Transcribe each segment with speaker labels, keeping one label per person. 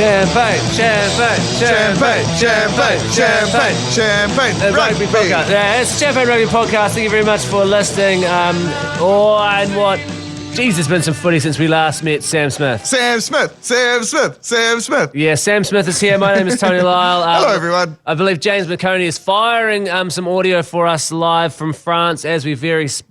Speaker 1: Champagne Rugby Podcast. Yeah, it's Champagne Rugby Podcast. Thank you very much for listening. Jeez, there's been some footy since we last met Sam Smith.
Speaker 2: Sam Smith.
Speaker 1: Yeah, Sam Smith is here. My name is Tony Lyall.
Speaker 2: Hello, everyone.
Speaker 1: I believe James McConey is firing some audio for us live from France as we very speak.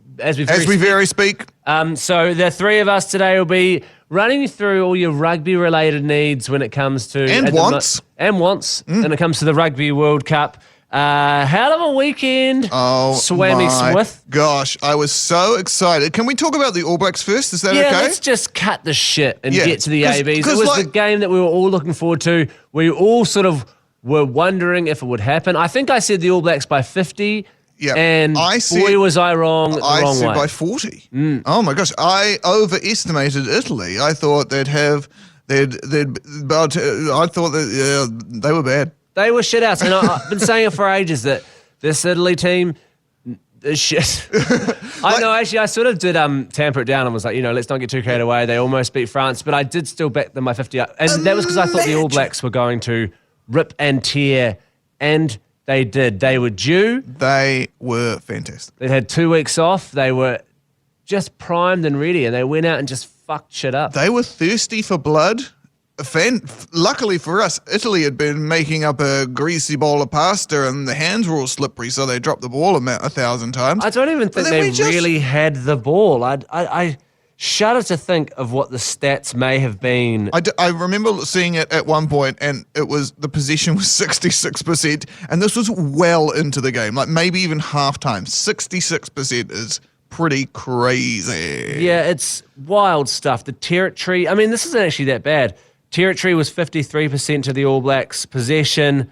Speaker 1: So the three of us today will be running you through all your rugby-related needs when it comes to...
Speaker 2: And wants.
Speaker 1: When it comes to the Rugby World Cup. Hell of a weekend.
Speaker 2: Oh,
Speaker 1: Swammy Smith.
Speaker 2: Gosh, I was so excited. Can we talk about the All Blacks first? Is that okay?
Speaker 1: Yeah, let's just cut the shit and get to the ABs. It was the game that we were all looking forward to. We all sort of were wondering if it would happen. I think I said the All Blacks by 50.
Speaker 2: Yeah,
Speaker 1: and boy, was I wrong.
Speaker 2: I
Speaker 1: wrong
Speaker 2: said
Speaker 1: way.
Speaker 2: by 40. Oh my gosh, I overestimated Italy. I thought I thought that they were bad.
Speaker 1: They were shit outs, and I've been saying it for ages that this Italy team is shit. I know, actually, I sort of did tamper it down and was like, let's not get too carried away. They almost beat France, but I did still back them by 50 up. And that was because I thought the All Blacks were going to rip and tear, and they did. They were due.
Speaker 2: They were fantastic.
Speaker 1: They'd had 2 weeks off. They were just primed and ready, and they went out and just fucked shit up.
Speaker 2: They were thirsty for blood. Luckily for us, Italy had been making up a greasy bowl of pasta and the hands were all slippery, so they dropped the ball 1,000 times.
Speaker 1: I don't even think they really had the ball. I shudder to think of what the stats may have been.
Speaker 2: I remember seeing it at one point, and the possession was 66%, and this was well into the game, like maybe even halftime. 66% is pretty crazy.
Speaker 1: Yeah, it's wild stuff. The territory, this isn't actually that bad. Territory was 53% to the All Blacks. Possession,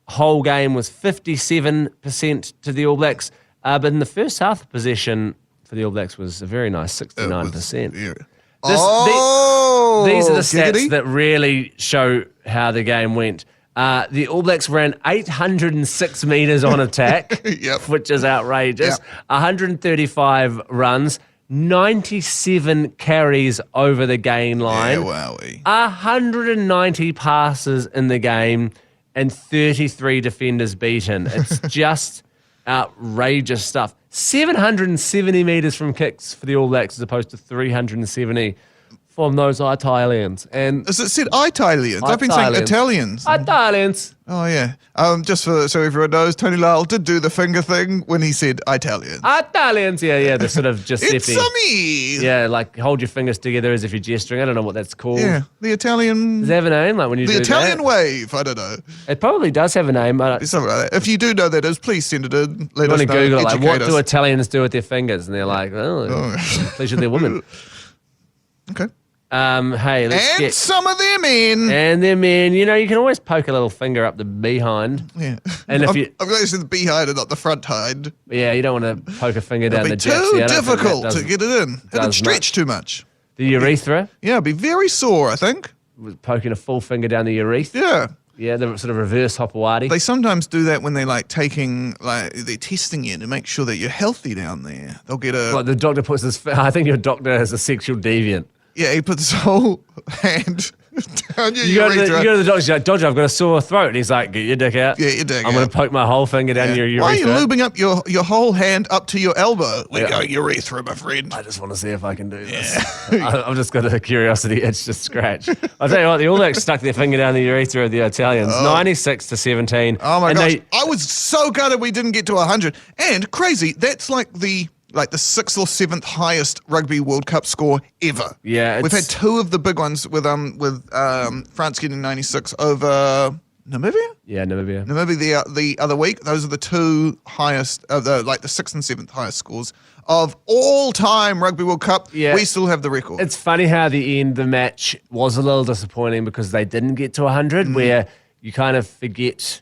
Speaker 1: whole game was 57% to the All Blacks. But in the first half, the possession for the All Blacks was a very nice 69%.
Speaker 2: Yeah.
Speaker 1: These are the stats that really show how the game went. The All Blacks ran 806 metres on attack, which is outrageous. 135 runs. 97 carries over the gain line.
Speaker 2: Yeah, wowie.
Speaker 1: 190 passes in the game and 33 defenders beaten. It's just outrageous stuff. 770 metres from kicks for the All Blacks as opposed to 370 from those Italians. And
Speaker 2: as it said, Italians. I've been saying Italians.
Speaker 1: Italians.
Speaker 2: Oh, yeah. Just so everyone knows, Tony Lyall did do the finger thing when he said Italians.
Speaker 1: Italians, yeah. They're sort of Giuseppe.
Speaker 2: It's me.
Speaker 1: Yeah, like hold your fingers together as if you're gesturing. I don't know what that's called.
Speaker 2: Yeah, the Italian.
Speaker 1: Does it have a name? Like when you do
Speaker 2: the Italian
Speaker 1: that?
Speaker 2: wave. I don't know.
Speaker 1: It probably does have a name.
Speaker 2: Something like that. If you do know that is, please send it in. Let us know.
Speaker 1: Google it. Like, what do Italians do with their fingers? And they're like, pleasure their women.
Speaker 2: Okay.
Speaker 1: Hey, let's get
Speaker 2: some of them in.
Speaker 1: And them in. You can always poke a little finger up the behind.
Speaker 2: Yeah.
Speaker 1: And if
Speaker 2: I'm going to say the behind and not the front hind.
Speaker 1: Yeah, you don't want to poke a finger down the
Speaker 2: jack. It'd be too difficult to get it in. It'd stretch too much.
Speaker 1: The urethra?
Speaker 2: Yeah, it'd be very sore, I think.
Speaker 1: Poking a full finger down the urethra?
Speaker 2: Yeah.
Speaker 1: Yeah, the sort of reverse hopawati.
Speaker 2: They sometimes do that when they're they're testing you to make sure that you're healthy down there. They'll get a...
Speaker 1: Well, the doctor puts this... I think your doctor is a sexual deviant.
Speaker 2: Yeah, he puts his whole hand down your urethra.
Speaker 1: You go to the doctor, you're like, Doctor, I've got a sore throat. And he's like, get your dick out.
Speaker 2: Get your dick out.
Speaker 1: I'm going to poke my whole finger down your urethra.
Speaker 2: Why are you lubing up your whole hand up to your elbow? We go urethra, my friend.
Speaker 1: I just want to see if I can do this. I've just got a curiosity itch to scratch. I'll tell you what, the All Blacks stuck their finger down the urethra of the Italians, 96-17.
Speaker 2: Oh my gosh, I was so gutted we didn't get to 100. And crazy, that's like the 6th or 7th highest Rugby World Cup score ever.
Speaker 1: Yeah,
Speaker 2: we've had 2 of the big ones with France getting 96 over Namibia.
Speaker 1: Yeah, Namibia.
Speaker 2: Namibia the other week. Those are the 2 highest, the 6th and 7th highest scores of all time Rugby World Cup. Yeah, we still have the record.
Speaker 1: It's funny how the match was a little disappointing because they didn't get to 100, where you kind of forget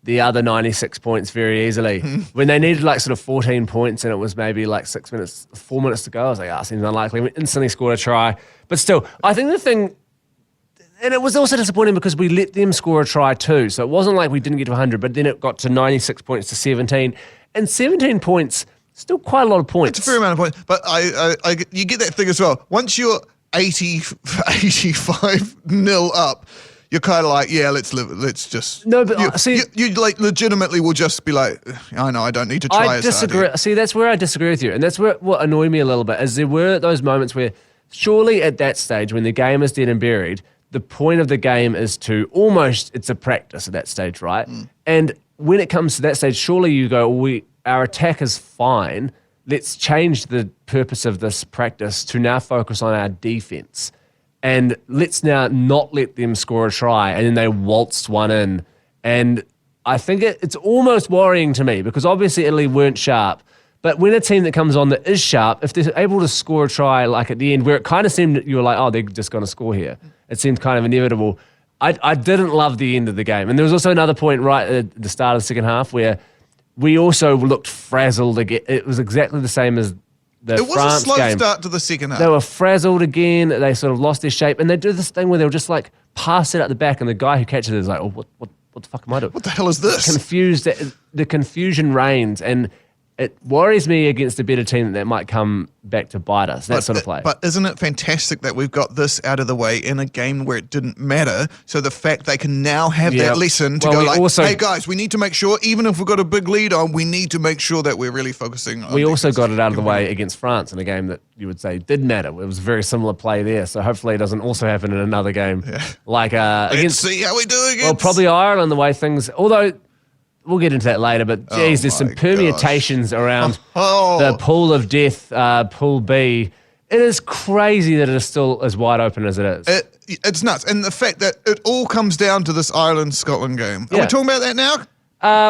Speaker 1: the other 96 points very easily. When they needed sort of 14 points and it was maybe 4 minutes to go, I was like, seems unlikely. We instantly scored a try. But still, I think the thing, and it was also disappointing because we let them score a try too. So it wasn't like we didn't get to 100, but then it got to 96 points to 17. And 17 points, still quite a lot of points.
Speaker 2: It's a fair amount of points. But you get that thing as well. Once you're 85-0 up, you're kind of like, yeah, let's just.
Speaker 1: No, but see,
Speaker 2: you like legitimately will just be like, I know, I don't need to try.
Speaker 1: I disagree. See, that's where I disagree with you, and that's what annoyed me a little bit. Is there were those moments where surely at that stage when the game is dead and buried, the point of the game is to it's a practice at that stage, right? And when it comes to that stage, surely you go, our attack is fine. Let's change the purpose of this practice to now focus on our defense. And let's now not let them score a try. And then they waltzed one in. And I think it's almost worrying to me because obviously Italy weren't sharp. But when a team that comes on that is sharp, if they're able to score a try like at the end where it kind of seemed that you were like, oh, they're just going to score here. It seemed kind of inevitable. I didn't love the end of the game. And there was also another point right at the start of the second half where we also looked frazzled again. It was exactly the same as the France game.
Speaker 2: It was a slow start to the second half.
Speaker 1: They were frazzled again. They sort of lost their shape. And they do this thing where they'll just like pass it out the back and the guy who catches it is like, oh, what the fuck am I doing?
Speaker 2: What the hell is this?
Speaker 1: Confused. The confusion reigns. And it worries me against a better team that might come back to bite us, that sort of play.
Speaker 2: But isn't it fantastic that we've got this out of the way in a game where it didn't matter? So the fact they can now have that lesson to go like, hey guys, we need to make sure, even if we've got a big lead on, we need to make sure that we're really focusing on
Speaker 1: We also got it out of the way against France in a game that you would say did matter. It was a very similar play there. So hopefully it doesn't also happen in another game.
Speaker 2: Yeah.
Speaker 1: Like
Speaker 2: Let's see how we do against...
Speaker 1: Well, probably Ireland, the way things... Although... We'll get into that later, but geez, there's some permutations around the pool of death, pool B. It is crazy that it is still as wide open as it is.
Speaker 2: It's nuts. And the fact that it all comes down to this Ireland-Scotland game. Are we talking about that now?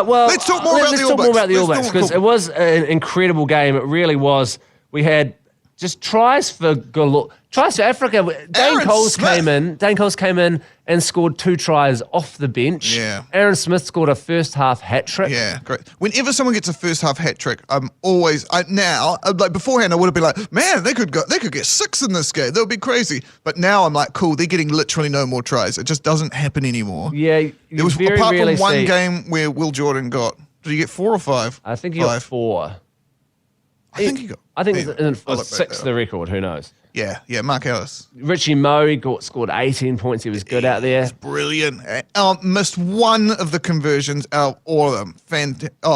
Speaker 1: Well,
Speaker 2: let's talk more about the All Blacks.
Speaker 1: Let's talk more about the All Blacks because it was an incredible game. It really was. We had just tries for galore. Tries for Africa. Dane Coles came in and scored 2 tries off the bench.
Speaker 2: Yeah.
Speaker 1: Aaron Smith scored a first half hat trick.
Speaker 2: Yeah, great. Whenever someone gets a first half hat trick, I'm always like beforehand I would have been like, man, they could get 6 in this game. That would be crazy. But now I'm like, cool, they're getting literally no more tries. It just doesn't happen anymore.
Speaker 1: Yeah,
Speaker 2: it was
Speaker 1: very
Speaker 2: apart
Speaker 1: rarely
Speaker 2: from one
Speaker 1: see.
Speaker 2: game where Will Jordan got. Did he get 4 or 5?
Speaker 1: I think he got 4.
Speaker 2: I think he got.
Speaker 1: I think it was 6 the record. Who knows?
Speaker 2: Yeah, Mark Ellis.
Speaker 1: Richie Moe scored 18 points. He was good out there.
Speaker 2: Brilliant. Missed one of the conversions out of all of them.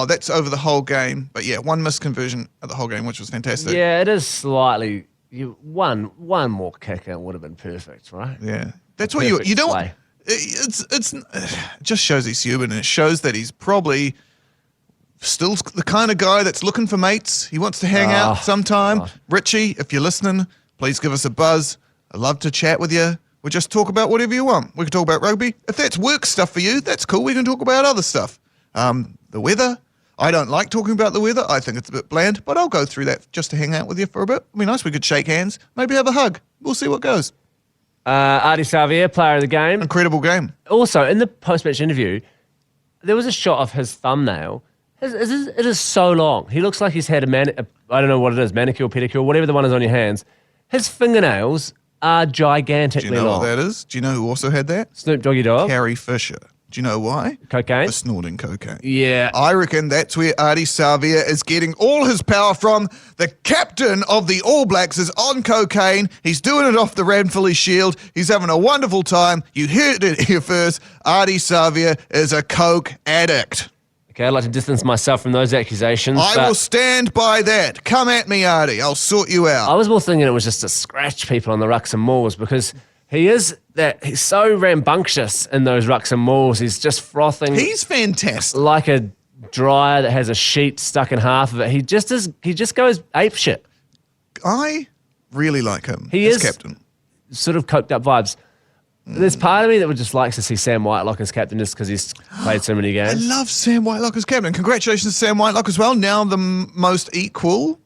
Speaker 2: That's over the whole game. But yeah, one missed conversion of the whole game, which was fantastic.
Speaker 1: Yeah, it is slightly. One more kick and it would have been perfect, right?
Speaker 2: Yeah, that's what you don't. Play. It just shows he's human, and it shows that he's probably still the kind of guy that's looking for mates. He wants to hang out sometime. God. Richie, if you're listening, please give us a buzz. I'd love to chat with you. We'll just talk about whatever you want. We can talk about rugby. If that's work stuff for you, that's cool. We can talk about other stuff. The weather. I don't like talking about the weather. I think it's a bit bland, but I'll go through that just to hang out with you for a bit. It'd be nice. We could shake hands, maybe have a hug. We'll see what goes.
Speaker 1: Ardie Savea, player of the game.
Speaker 2: Incredible game.
Speaker 1: Also, in the post-match interview, there was a shot of his thumbnail. It is so long. He looks like he's had I don't know what it is, manicure, pedicure, whatever the one is on your hands. His fingernails are gigantically long.
Speaker 2: Do you know what that is? Do you know who also had that?
Speaker 1: Snoop Doggy Dogg.
Speaker 2: Carrie Fisher. Do you know why?
Speaker 1: Cocaine?
Speaker 2: For snorting cocaine.
Speaker 1: Yeah.
Speaker 2: I reckon that's where Ardie Savea is getting all his power from. The captain of the All Blacks is on cocaine. He's doing it off the Ranfurly Shield. He's having a wonderful time. You heard it here first. Ardie Savea is a coke addict.
Speaker 1: Okay, I'd like to distance myself from those accusations.
Speaker 2: I will stand by that. Come at me, Ardie. I'll sort you out.
Speaker 1: I was more thinking it was just to scratch people on the rucks and mauls because he's so rambunctious in those rucks and mauls. He's just frothing.
Speaker 2: He's fantastic.
Speaker 1: Like a dryer that has a sheet stuck in half of it. He just goes apeshit.
Speaker 2: I really like him
Speaker 1: as
Speaker 2: captain.
Speaker 1: Sort of coked up vibes. There's part of me that would just like to see Sam Whitelock as captain just because he's played so many games.
Speaker 2: I love Sam Whitelock as captain. Congratulations to Sam Whitelock as well. Now the most equal.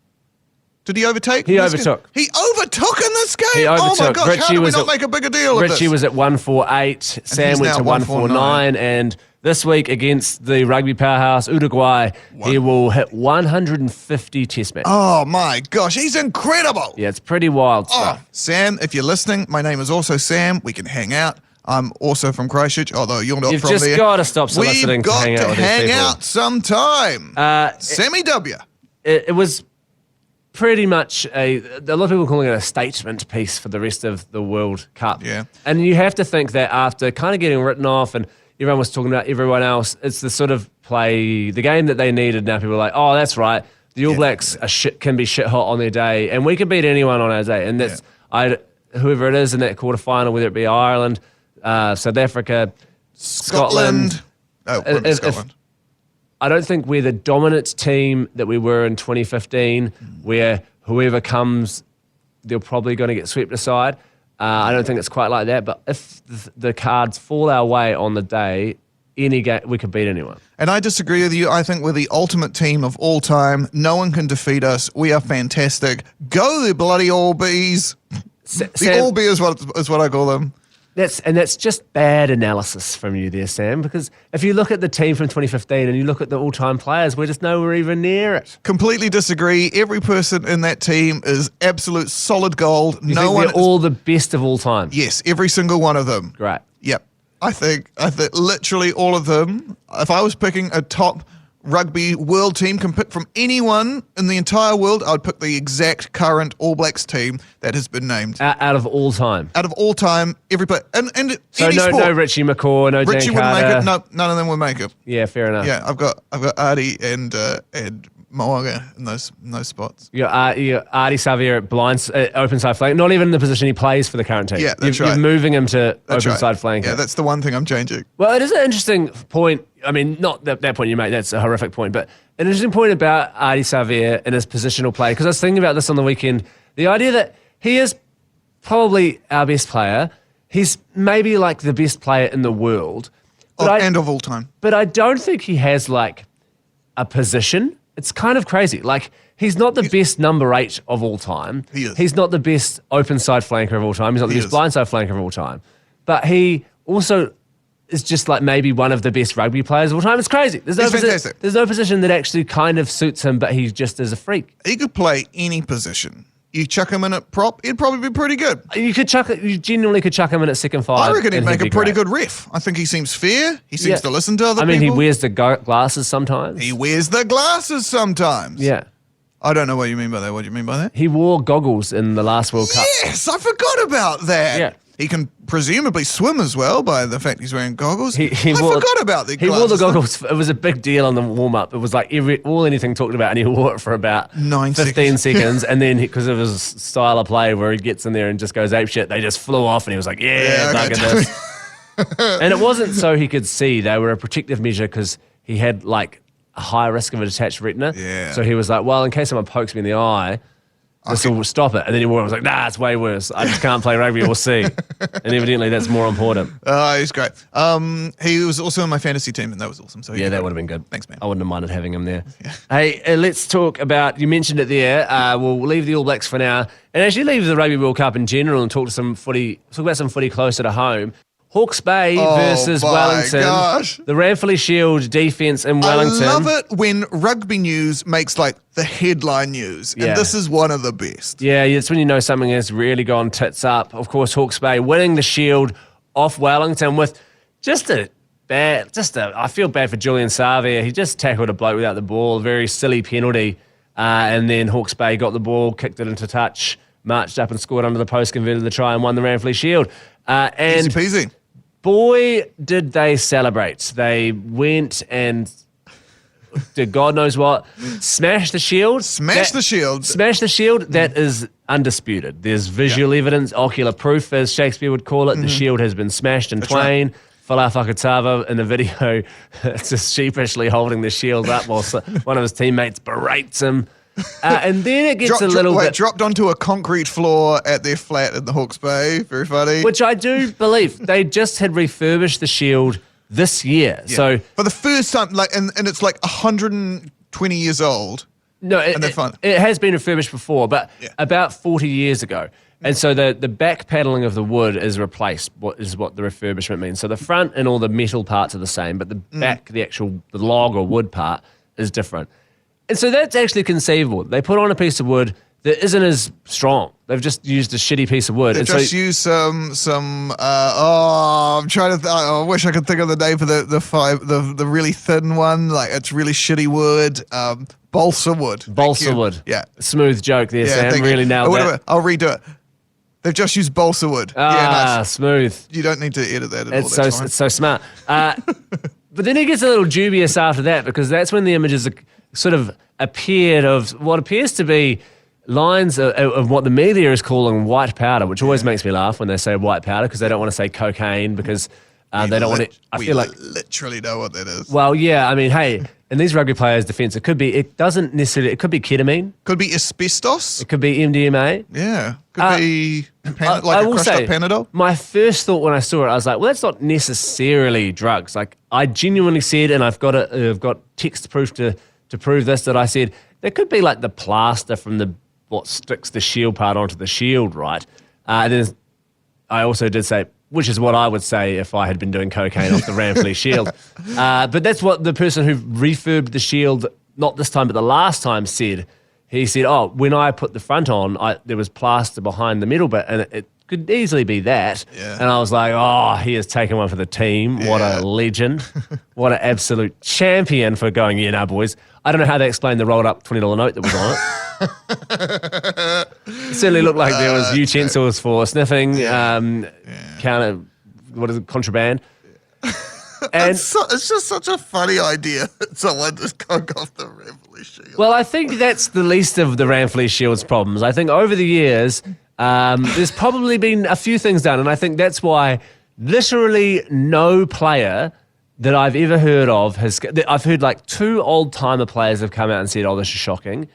Speaker 2: Did he overtake?
Speaker 1: He overtook.
Speaker 2: He overtook in this game?
Speaker 1: He overtook.
Speaker 2: Oh my gosh, how did we not make a bigger deal of this?
Speaker 1: Richie was at 148. Sam went to 149. And this week against the rugby powerhouse Uruguay, he will hit 150 test matches.
Speaker 2: Oh my gosh, he's incredible.
Speaker 1: Yeah, it's pretty wild stuff.
Speaker 2: Sam, if you're listening, my name is also Sam. We can hang out. I'm also from Christchurch, although you're not
Speaker 1: You've
Speaker 2: from there.
Speaker 1: You've just got to stop soliciting to hang out with these people.
Speaker 2: We've got to hang out sometime. Sammy W.
Speaker 1: It was pretty much a lot of people calling it a statement piece for the rest of the World Cup.
Speaker 2: Yeah.
Speaker 1: And you have to think that after kind of getting written off and everyone was talking about everyone else, it's the sort of play, the game that they needed. Now people are like, oh, that's right. The All Blacks can be shit hot on their day, and we can beat anyone on our day. And that's whoever it is in that quarterfinal, whether it be Ireland, South Africa, Scotland.
Speaker 2: Scotland.
Speaker 1: I don't think we're the dominant team that we were in 2015, where whoever comes, they're probably going to get swept aside. I don't think it's quite like that. But if the cards fall our way on the day, any game we could beat anyone.
Speaker 2: And I disagree with you. I think we're the ultimate team of all time. No one can defeat us. We are fantastic. Go the bloody All Bees. The All Bee is what I call them.
Speaker 1: That's just bad analysis from you there, Sam, because if you look at the team from 2015 and you look at the all-time players, we're just nowhere even near it.
Speaker 2: Completely disagree. Every person in that team is absolute solid gold.
Speaker 1: They're all the best of all time.
Speaker 2: Yes, every single one of them.
Speaker 1: Great.
Speaker 2: Yep. I think literally all of them. If I was picking a top rugby world team can pick from anyone in the entire world, I'd pick the exact current All Blacks team that has been named.
Speaker 1: Out of all time?
Speaker 2: Out of all time, every player. And
Speaker 1: so
Speaker 2: any sport.
Speaker 1: No Richie McCaw, no
Speaker 2: Richie
Speaker 1: Dan
Speaker 2: wouldn't
Speaker 1: Carter.
Speaker 2: make it. No, none of them would make it.
Speaker 1: Yeah, fair enough.
Speaker 2: Yeah, I've got Ardie and Moaga in those spots.
Speaker 1: You're Ardie Savea at blind, open side flank. Not even in the position he plays for the current team.
Speaker 2: Yeah, that's right.
Speaker 1: You're moving him to
Speaker 2: That's
Speaker 1: open
Speaker 2: right.
Speaker 1: side flank.
Speaker 2: Yeah, that's the one thing I'm changing.
Speaker 1: Well, it is an interesting point. I mean, not that point you make, that's a horrific point, but an interesting point about Ardie Savea and his positional play, because I was thinking about this on the weekend, the idea that he is probably our best player. He's maybe like the best player in the world.
Speaker 2: And of all time.
Speaker 1: But I don't think he has like a position. It's kind of crazy. Like, he's not the best number 8 of all time.
Speaker 2: He is.
Speaker 1: He's not the best open side flanker of all time. He's not the best blind side flanker of all time. But he also is just like maybe one of the best rugby players of all time. It's crazy. There's
Speaker 2: fantastic.
Speaker 1: There's no position that actually kind of suits him, but he just is a freak.
Speaker 2: He could play any position. You chuck him in at prop, he'd probably be pretty good.
Speaker 1: You genuinely could chuck him in at second 5.
Speaker 2: I reckon he'd make a pretty
Speaker 1: great.
Speaker 2: good ref. I think he seems fair. He seems to listen to other people.
Speaker 1: I mean, he wears the glasses sometimes.
Speaker 2: He wears the glasses sometimes.
Speaker 1: Yeah.
Speaker 2: I don't know what you mean by that. What do you mean by that?
Speaker 1: He wore goggles in the last World Cup.
Speaker 2: Yes, I forgot about that.
Speaker 1: Yeah.
Speaker 2: He can presumably swim as well by the fact he's wearing goggles. I
Speaker 1: wore,
Speaker 2: forgot about the glasses.
Speaker 1: He wore the goggles. It was a big deal on the warm-up. It was like anything talked about, and he wore it for about 15 seconds. And then, because of his style of play where he gets in there and just goes apeshit, they just flew off, and he was like, look at this. And it wasn't so he could see. They were a protective measure because he had like a high risk of a detached retina.
Speaker 2: Yeah.
Speaker 1: So he was like, well, in case someone pokes me in the eye, this will stop it. And then he was like, nah, it's way worse. I just can't play rugby. We'll see. And evidently that's more important.
Speaker 2: He's great. He was also in my fantasy team, and that was awesome. So
Speaker 1: yeah, that would have been good.
Speaker 2: Thanks, man.
Speaker 1: I wouldn't have minded having him there. Yeah. Hey, let's talk about, you mentioned it there. We'll leave the All Blacks for now. And actually leave the Rugby World Cup in general and talk about some footy closer to home. Hawke's Bay versus Wellington.
Speaker 2: Gosh.
Speaker 1: The Ranfurly Shield defense in Wellington.
Speaker 2: I love it when rugby news makes like the headline news. And this is one of the best.
Speaker 1: Yeah, it's when you know something has really gone tits up. Of course, Hawke's Bay winning the Shield off Wellington with I feel bad for Julian Savea. He just tackled a bloke without the ball, a very silly penalty. And then Hawke's Bay got the ball, kicked it into touch, marched up and scored under the post, converted the try and won the Ranfurly Shield. And
Speaker 2: easy peasy.
Speaker 1: Boy, did they celebrate. They went and did God knows what. Smash the shield.
Speaker 2: Smash the shield.
Speaker 1: That is undisputed. There's visual evidence, ocular proof, as Shakespeare would call it. The shield has been smashed in twain. Right. Fala Fakatava in the video, it's just sheepishly holding the shield up while one of his teammates berates him. And then it gets
Speaker 2: dropped onto a concrete floor at their flat in the Hawke's Bay. Very funny.
Speaker 1: Which I do believe they just had refurbished the shield this year. Yeah. So
Speaker 2: for the first time, like, and it's like 120 years old.
Speaker 1: No, it has been refurbished before, but about 40 years ago. And so the back paddling of the wood is replaced. What the refurbishment means. So the front and all the metal parts are the same, but the back, the log or wood part is different. And so that's actually conceivable. They put on a piece of wood that isn't as strong. They've just used a shitty piece of wood.
Speaker 2: They've just used some. I'm trying to. I wish I could think of the name for the really thin one. Like, it's really shitty wood. Balsa wood.
Speaker 1: Balsa wood.
Speaker 2: Yeah.
Speaker 1: Smooth joke there,
Speaker 2: Yeah,
Speaker 1: Sam.
Speaker 2: thank
Speaker 1: Really
Speaker 2: you.
Speaker 1: nailed that.
Speaker 2: I'll redo it. They've just used balsa wood. Yeah, nice.
Speaker 1: Smooth.
Speaker 2: You don't need to edit that at all.
Speaker 1: It's
Speaker 2: That's fine.
Speaker 1: so smart. But then he gets a little dubious after that because that's when the images sort of appeared of what appears to be lines of what the media is calling white powder, which always makes me laugh when they say white powder because they don't want to say cocaine because they don't want it. I feel like
Speaker 2: literally know what that is.
Speaker 1: Well, yeah. I mean, hey, in these rugby players' defence, it could be ketamine.
Speaker 2: Could be asbestos.
Speaker 1: It could be MDMA.
Speaker 2: Yeah. Could be
Speaker 1: I will
Speaker 2: crushed
Speaker 1: say,
Speaker 2: up Panadol.
Speaker 1: my first thought when I saw it, I was like, well, that's not necessarily drugs. Like, I genuinely said, and I've got text proof to prove this, that I said, there could be like the plaster from what sticks the shield part onto the shield, right? And then I also did say, which is what I would say if I had been doing cocaine off the Ramfleet shield. But that's what the person who refurbed the shield, not this time, but the last time, said. He said, when I put the front on, there was plaster behind the middle bit, and it could easily be that. Yeah. And I was like, he has taken one for the team. What a legend. What an absolute champion for going, boys. I don't know how they explained the rolled up $20 note that was on it. It certainly looked like there was utensils for sniffing, contraband. And
Speaker 2: it's just such a funny idea that someone just coke off the Ramfleet shield.
Speaker 1: Well, I think that's the least of the Ramfleet shield's problems. I think over the years, there's probably been a few things done, and I think that's why literally no player that I've ever heard of I've heard like 2 old-timer players have come out and said, this is shocking.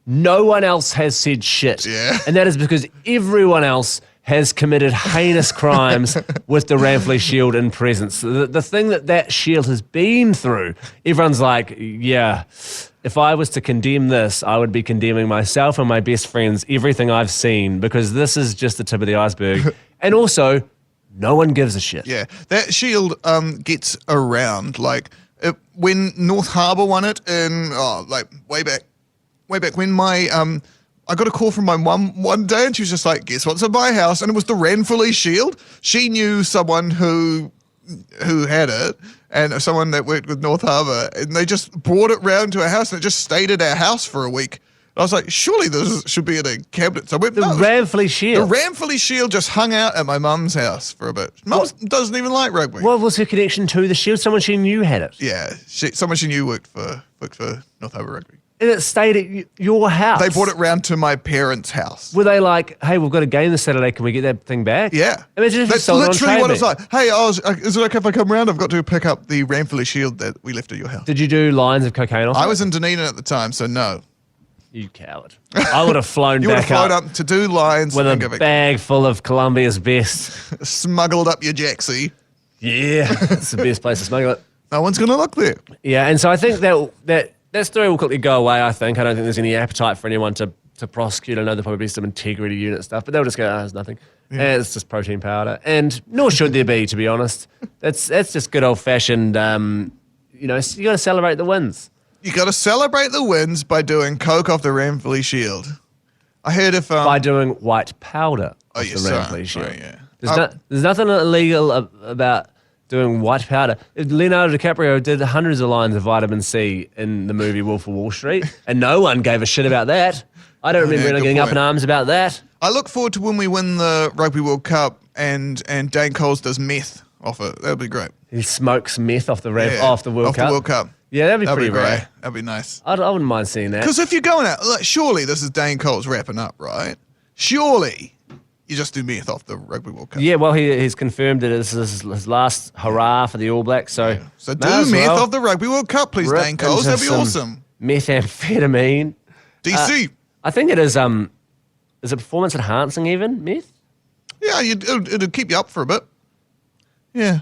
Speaker 1: No one else has said shit.
Speaker 2: Yeah.
Speaker 1: And that is because everyone else has committed heinous crimes with the Ramfleet shield in presence. The thing that shield has been through, everyone's like, if I was to condemn this, I would be condemning myself and my best friends, everything I've seen, because this is just the tip of the iceberg. And also, no one gives a shit.
Speaker 2: Yeah, that shield gets around. Like, when North Harbour won it in, way back when I got a call from my mum one day and she was just like, guess what's at my house? And it was the Ramfleet shield. She knew someone who had it and someone that worked with North Harbour, and they just brought it round to our house and it just stayed at our house for a week. I was like, surely this should be in a cabinet. So I went,
Speaker 1: Ramfleet shield.
Speaker 2: The Ramfleet shield just hung out at my mum's house for a bit. Mum doesn't even like rugby.
Speaker 1: What was her connection to the shield? Someone she knew had it.
Speaker 2: Yeah, someone she knew worked for North Harbour Rugby.
Speaker 1: And it stayed at your house.
Speaker 2: They brought it round to my parents' house.
Speaker 1: Were they like, hey, we've got a game this Saturday, can we get that thing back?
Speaker 2: Yeah.
Speaker 1: Imagine if
Speaker 2: that's
Speaker 1: you sold
Speaker 2: literally
Speaker 1: it on
Speaker 2: what it's like. Hey, is it okay if I come round? I've got to pick up the Ramfleet shield that we left at your house.
Speaker 1: Did you do lines of cocaine off
Speaker 2: I
Speaker 1: it?
Speaker 2: was in Dunedin at the time, so no.
Speaker 1: You coward. I would have flown
Speaker 2: you
Speaker 1: back
Speaker 2: would have flown up to do lines.
Speaker 1: with a bag full of Columbia's best.
Speaker 2: Smuggled up your jacksie.
Speaker 1: Yeah, it's the best place to smuggle it.
Speaker 2: No one's going to look there.
Speaker 1: Yeah, and so I think that story will quickly go away, I think. I don't think there's any appetite for anyone to prosecute. I know there'll probably be some integrity unit stuff, but they'll just go, there's nothing. Yeah. It's just protein powder. And nor should there be, to be honest. That's just good old-fashioned, you got to celebrate the wins.
Speaker 2: You got to celebrate the wins by doing coke off the Ramfleet shield. I heard if...
Speaker 1: by doing white powder off the Ramfleet shield.
Speaker 2: Right, yeah.
Speaker 1: There's nothing illegal about doing white powder. Leonardo DiCaprio did hundreds of lines of vitamin C in the movie Wolf of Wall Street, and no one gave a shit about that. I don't remember anyone getting up in arms about that.
Speaker 2: I look forward to when we win the Rugby World Cup and Dane Coles does meth off it. That'll be great.
Speaker 1: He smokes meth off the off the World Cup.
Speaker 2: Off the World Cup.
Speaker 1: Yeah, that'd be pretty rare.
Speaker 2: Great. That'd be nice.
Speaker 1: I wouldn't mind seeing that.
Speaker 2: Because if you're going out, surely this is Dane Coles wrapping up, right? Surely you just do meth off the Rugby World Cup.
Speaker 1: Yeah, well, he's confirmed that this is his last hurrah for the All Blacks. So,
Speaker 2: so do meth off the Rugby World Cup, please, Dane Coles. That'd be awesome.
Speaker 1: Methamphetamine.
Speaker 2: DC.
Speaker 1: I think it is it performance enhancing even, meth?
Speaker 2: Yeah, it'll keep you up for a bit. Yeah.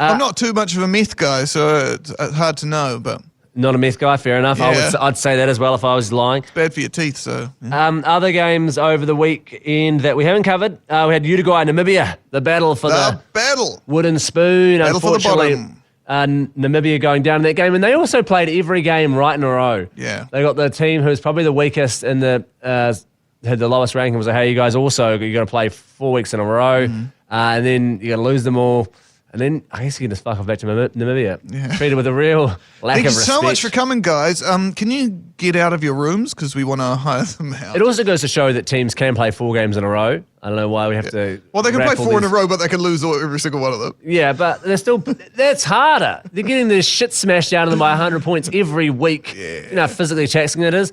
Speaker 2: I'm not too much of a meth guy, so it's hard to know, but...
Speaker 1: Not a meth guy, fair enough.
Speaker 2: Yeah.
Speaker 1: I'd say that as well if I was lying.
Speaker 2: It's bad for your teeth, so... Yeah.
Speaker 1: Other games over the weekend that we haven't covered, we had Uruguay, Namibia, the battle for the wooden spoon.
Speaker 2: Battle for the bottom.
Speaker 1: Namibia going down in that game, and they also played every game right in a row.
Speaker 2: Yeah.
Speaker 1: They got the team who was probably the weakest in the... had the lowest ranking, was like, hey, you guys also, you got to play 4 weeks in a row, and then you got to lose them all. And then I guess he can just fuck off back to Namibia. Yeah. Treated with a real lack
Speaker 2: Thank
Speaker 1: of respect.
Speaker 2: Thank you so much for coming, guys. Can you get out of your rooms because we want to hire them out?
Speaker 1: It also goes to show that teams can play 4 games in a row. I don't know why we have to.
Speaker 2: Well, they can play 4 in a row, but they can lose every single one of them.
Speaker 1: Yeah, but they're still. That's harder. They're getting their shit smashed out of them by 100 points every week. Yeah. You know how physically taxing it is.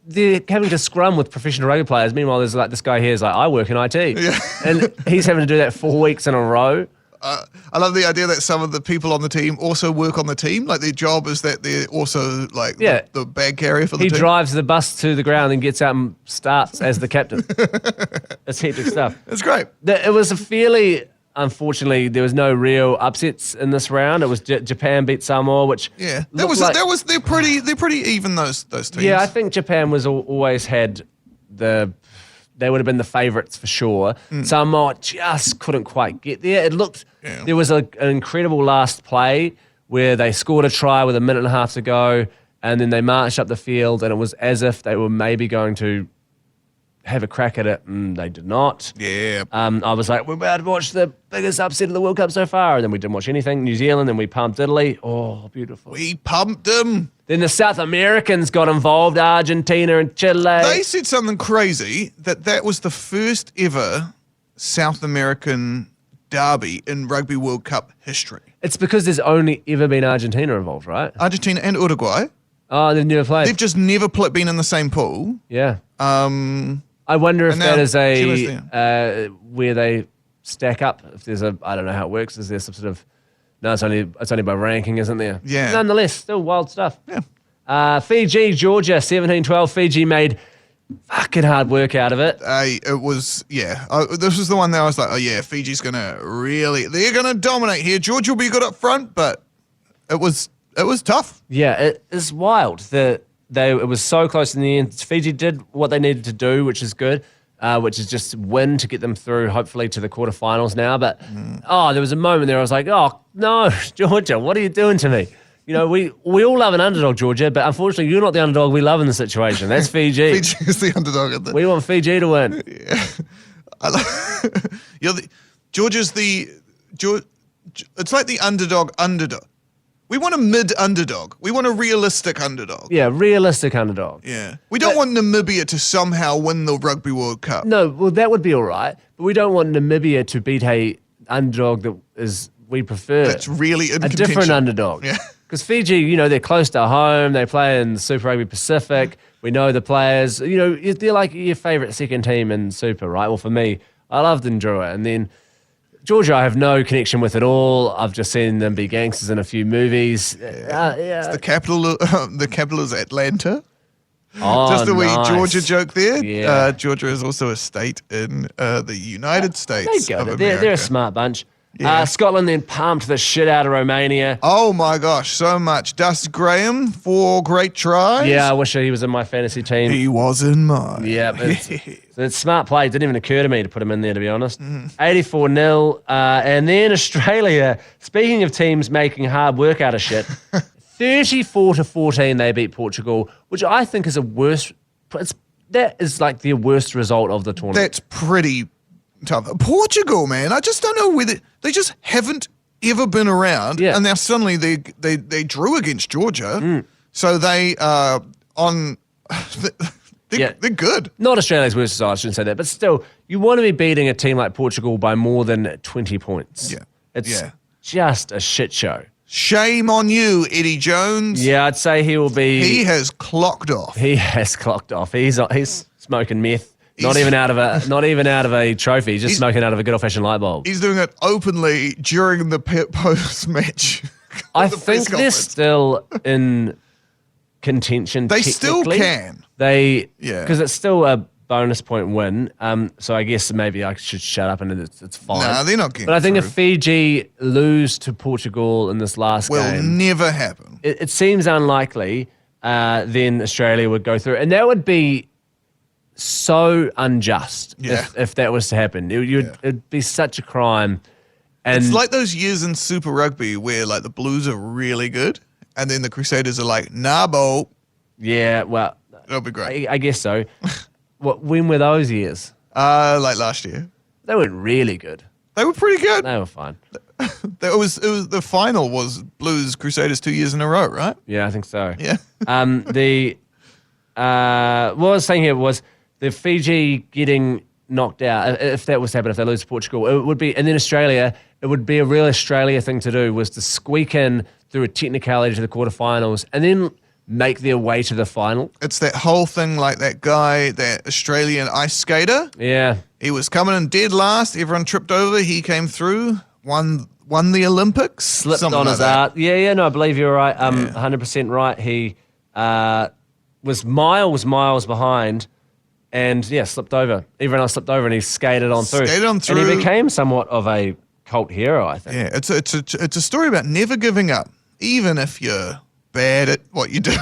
Speaker 1: They're having to scrum with professional rugby players. Meanwhile, there's like this guy here is like, I work in IT, and he's having to do that 4 weeks in a row.
Speaker 2: I love the idea that some of the people on the team also work on the team. Like their job is that they're also like the bag carrier for the team.
Speaker 1: He drives the bus to the ground and gets out and starts as the captain. It's hectic stuff.
Speaker 2: It's great.
Speaker 1: It was a fairly, unfortunately, there was no real upsets in this round. It was Japan beat Samoa, which
Speaker 2: they're pretty even those teams.
Speaker 1: Yeah, I think Japan was always had they would have been the favourites for sure. Samoa just couldn't quite get there. It looked, there was an incredible last play where they scored a try with a minute and a half to go, and then they marched up the field, and it was as if they were maybe going to have a crack at it, and they did not.
Speaker 2: Yeah.
Speaker 1: I was like, we're about to watch the biggest upset of the World Cup so far, and then we didn't watch anything. New Zealand, then we pumped Italy. Oh, beautiful.
Speaker 2: We pumped them.
Speaker 1: Then the South Americans got involved, Argentina and Chile.
Speaker 2: They said something crazy, that was the first ever South American derby in Rugby World Cup history.
Speaker 1: It's because there's only ever been Argentina involved, right?
Speaker 2: Argentina and Uruguay.
Speaker 1: Oh, they've never played.
Speaker 2: They've just never been in the same pool.
Speaker 1: Yeah. I wonder if that is where they stack up. If there's I don't know how it works. Is there some sort of? No, it's only by ranking, isn't there?
Speaker 2: Yeah.
Speaker 1: Nonetheless, still wild stuff.
Speaker 2: Yeah.
Speaker 1: Fiji, Georgia, 17-12. Fiji made fucking hard work out of it.
Speaker 2: It was, this was the one that I was like, oh yeah, Fiji's they're gonna dominate here. Georgia will be good up front, but it was tough.
Speaker 1: Yeah, it is wild. It was so close in the end. Fiji did what they needed to do, which is good. Which is just win to get them through, hopefully, to the quarterfinals now. But, there was a moment there I was like, oh, no, Georgia, what are you doing to me? You know, we all love an underdog, Georgia, but unfortunately, you're not the underdog we love in the situation. That's Fiji.
Speaker 2: Fiji is the underdog.
Speaker 1: We want Fiji to win.
Speaker 2: Yeah. Georgia's it's like the underdog. We want a mid-underdog. We want a realistic underdog.
Speaker 1: Yeah, realistic underdog.
Speaker 2: Yeah. We don't want Namibia to somehow win the Rugby World Cup.
Speaker 1: No, well, that would be all right. But we don't want Namibia to beat a underdog that is we prefer.
Speaker 2: That's really in
Speaker 1: a different underdog.
Speaker 2: Yeah.
Speaker 1: Because Fiji, they're close to home. They play in Super Rugby Pacific. We know the players. They're like your favourite second team in Super, right? Well, for me, I loved Ndrua. And then Georgia, I have no connection with at all. I've just seen them be gangsters in a few movies.
Speaker 2: It's the capital. The capital is Atlanta.
Speaker 1: Oh,
Speaker 2: just a wee
Speaker 1: nice.
Speaker 2: Georgia joke there.
Speaker 1: Yeah.
Speaker 2: Georgia is also a state in the United States of America.
Speaker 1: They're a smart bunch.
Speaker 2: Yeah.
Speaker 1: Scotland then pumped the shit out of Romania.
Speaker 2: Oh my gosh, so much. Dusty Graham, 4 great tries.
Speaker 1: Yeah, I wish he was in my fantasy team.
Speaker 2: He was in mine.
Speaker 1: Yeah, but it's smart play. It didn't even occur to me to put him in there, to be honest. 84-0. And then Australia, speaking of teams making hard work out of shit, 34-14 they beat Portugal, which I think is that is like the worst result of the tournament.
Speaker 2: That's pretty tough. Portugal, man, I just don't know whether they just haven't ever been around, and now suddenly they drew against Georgia, so they they're good.
Speaker 1: Not Australia's worst result, I shouldn't say that, but still, you want to be beating a team like Portugal by more than 20 points.
Speaker 2: Yeah,
Speaker 1: it's just a shit show.
Speaker 2: Shame on you, Eddie Jones.
Speaker 1: Yeah, I'd say he will be.
Speaker 2: He has clocked off.
Speaker 1: He has clocked off. He's smoking meth. Not even out of a trophy. He's just smoking out of a good old fashioned light bulb.
Speaker 2: He's doing it openly during the post match.
Speaker 1: I think they're still in contention.
Speaker 2: They still can.
Speaker 1: Because it's still a bonus point win. So I guess maybe I should shut up and it's fine.
Speaker 2: No, they're not getting.
Speaker 1: But I think if Fiji lose to Portugal in this last game,
Speaker 2: will never happen.
Speaker 1: It seems unlikely. Then Australia would go through, and that would be so unjust if that was to happen. It'd be such a crime. And
Speaker 2: it's like those years in Super Rugby where like the Blues are really good and then the Crusaders are like, nah, bo.
Speaker 1: Yeah, well,
Speaker 2: that'll be great.
Speaker 1: I guess so. When were those years?
Speaker 2: Like last year.
Speaker 1: They weren't really good.
Speaker 2: They were pretty good.
Speaker 1: They were fine.
Speaker 2: It was the final was Blues Crusaders 2 years in a row, right?
Speaker 1: Yeah, I think so.
Speaker 2: Yeah.
Speaker 1: What I was saying here was the Fiji getting knocked out. If that was to happen, if they lose to Portugal, it would be, and then Australia, it would be a real Australia thing to do, was to squeak in through a technicality to the quarterfinals and then make their way to the final.
Speaker 2: It's that whole thing like that guy, that Australian ice skater.
Speaker 1: Yeah.
Speaker 2: He was coming in dead last. Everyone tripped over. He came through, won the Olympics.
Speaker 1: Slipped
Speaker 2: something
Speaker 1: on
Speaker 2: like
Speaker 1: his
Speaker 2: that.
Speaker 1: art. Yeah, no, I believe you're right. 100% right. He was miles behind and, slipped over. Everyone else slipped over and he skated on through. And he became somewhat of a cult hero, I think.
Speaker 2: Yeah, it's a story about never giving up, even if you're bad at what you do.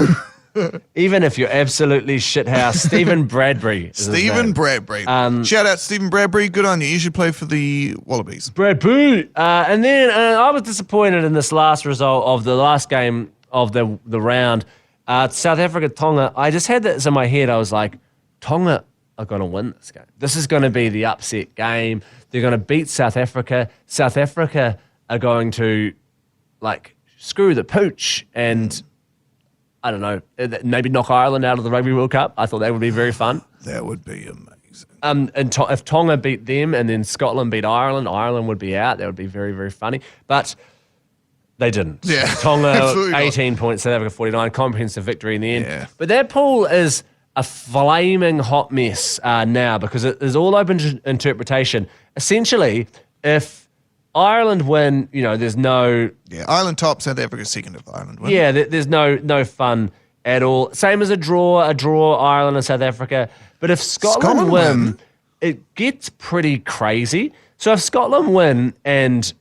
Speaker 1: Even if you're absolutely shithouse. Stephen Bradbury.
Speaker 2: Stephen Bradbury. Shout out Stephen Bradbury. Good on you. You should play for the Wallabies.
Speaker 1: Bradbury. And then I was disappointed in this last result of the last game of the round. South Africa, Tonga. I just had this in my head. I was like, Tonga are going to win this game. This is going to be the upset game. They're going to beat South Africa. South Africa are going to, screw the pooch and... I don't know, maybe knock Ireland out of the Rugby World Cup. I thought that would be very fun.
Speaker 2: That would be amazing.
Speaker 1: And if Tonga beat them and then Scotland beat Ireland, Ireland would be out. That would be very, very funny. But they didn't.
Speaker 2: Yeah,
Speaker 1: Tonga, 18 points, South Africa 49, comprehensive victory in the end.
Speaker 2: Yeah.
Speaker 1: But that pool is a flaming hot mess now because it is all open to interpretation. Essentially, if Ireland win, there's no...
Speaker 2: Yeah, Ireland top, South Africa second if Ireland win.
Speaker 1: Yeah, there's no fun at all. Same as a draw, Ireland and South Africa. But if Scotland win, it gets pretty crazy. So if Scotland win and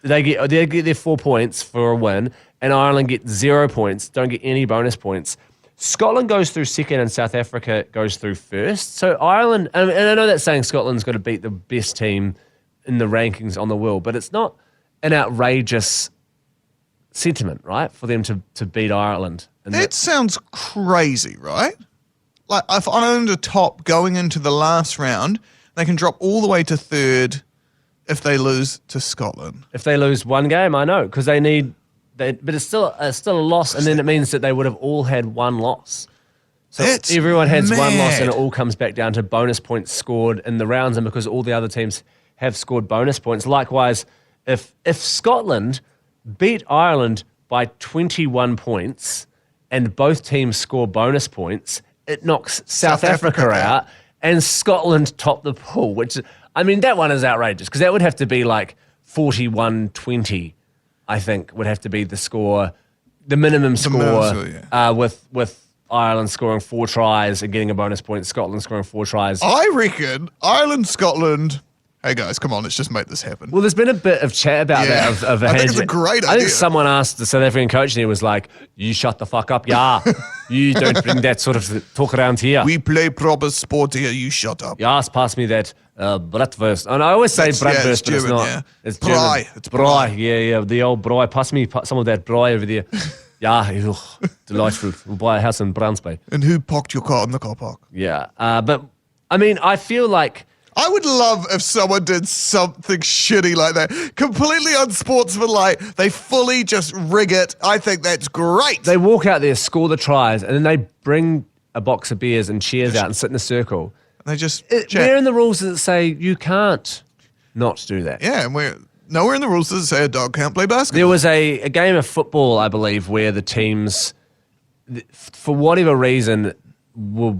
Speaker 1: they get their 4 points for a win and Ireland get 0 points, don't get any bonus points, Scotland goes through second and South Africa goes through first. So Ireland, and I know that's saying Scotland's got to beat the best team in the rankings on the world, but it's not an outrageous sentiment, right, for them to beat Ireland. And
Speaker 2: that sounds crazy, right? Like, if Ireland are top going into the last round, they can drop all the way to third if they lose to Scotland.
Speaker 1: If they lose one game, I know, because but it's still a loss, and then it means that they would have all had one loss. So
Speaker 2: that's
Speaker 1: everyone has
Speaker 2: mad.
Speaker 1: one loss, and it all comes back down to bonus points scored in the rounds, and because all the other teams have scored bonus points. Likewise, if Scotland beat Ireland by 21 points and both teams score bonus points, it knocks South Africa out and Scotland top the pool, which, that one is outrageous because that would have to be 41-20, I think, would have to be the score, the minimum score, with Ireland scoring 4 tries and getting a bonus point, Scotland scoring 4 tries.
Speaker 2: I reckon Ireland, Scotland... Hey guys, come on, let's just make this happen.
Speaker 1: Well, there's been a bit of chat about that.
Speaker 2: I think it's a great idea.
Speaker 1: I think someone asked the South African coach and he was like, you shut the fuck up, yeah. You don't bring that sort of talk around here.
Speaker 2: We play proper sport here, you shut up.
Speaker 1: Yes, pass me that bratwurst. And I always say bratwurst, but it's not.
Speaker 2: Yeah.
Speaker 1: It's
Speaker 2: Braai.
Speaker 1: German. It's braai, yeah, the old braai. Pass me some of that braai over there. Yeah, delightful. We'll buy a house in Bransby.
Speaker 2: And who parked your car in the car park?
Speaker 1: Yeah, but I feel like...
Speaker 2: I would love if someone did something shitty like that. Completely unsportsmanlike. They fully just rig it. I think that's great.
Speaker 1: They walk out there, score the tries, and then they bring a box of beers and chairs out and sit in a circle.
Speaker 2: They just
Speaker 1: where in the rules does it say you can't not do that?
Speaker 2: Yeah, and nowhere in the rules does it say a dog can't play basketball.
Speaker 1: There was a game of football, I believe, where the teams, for whatever reason, were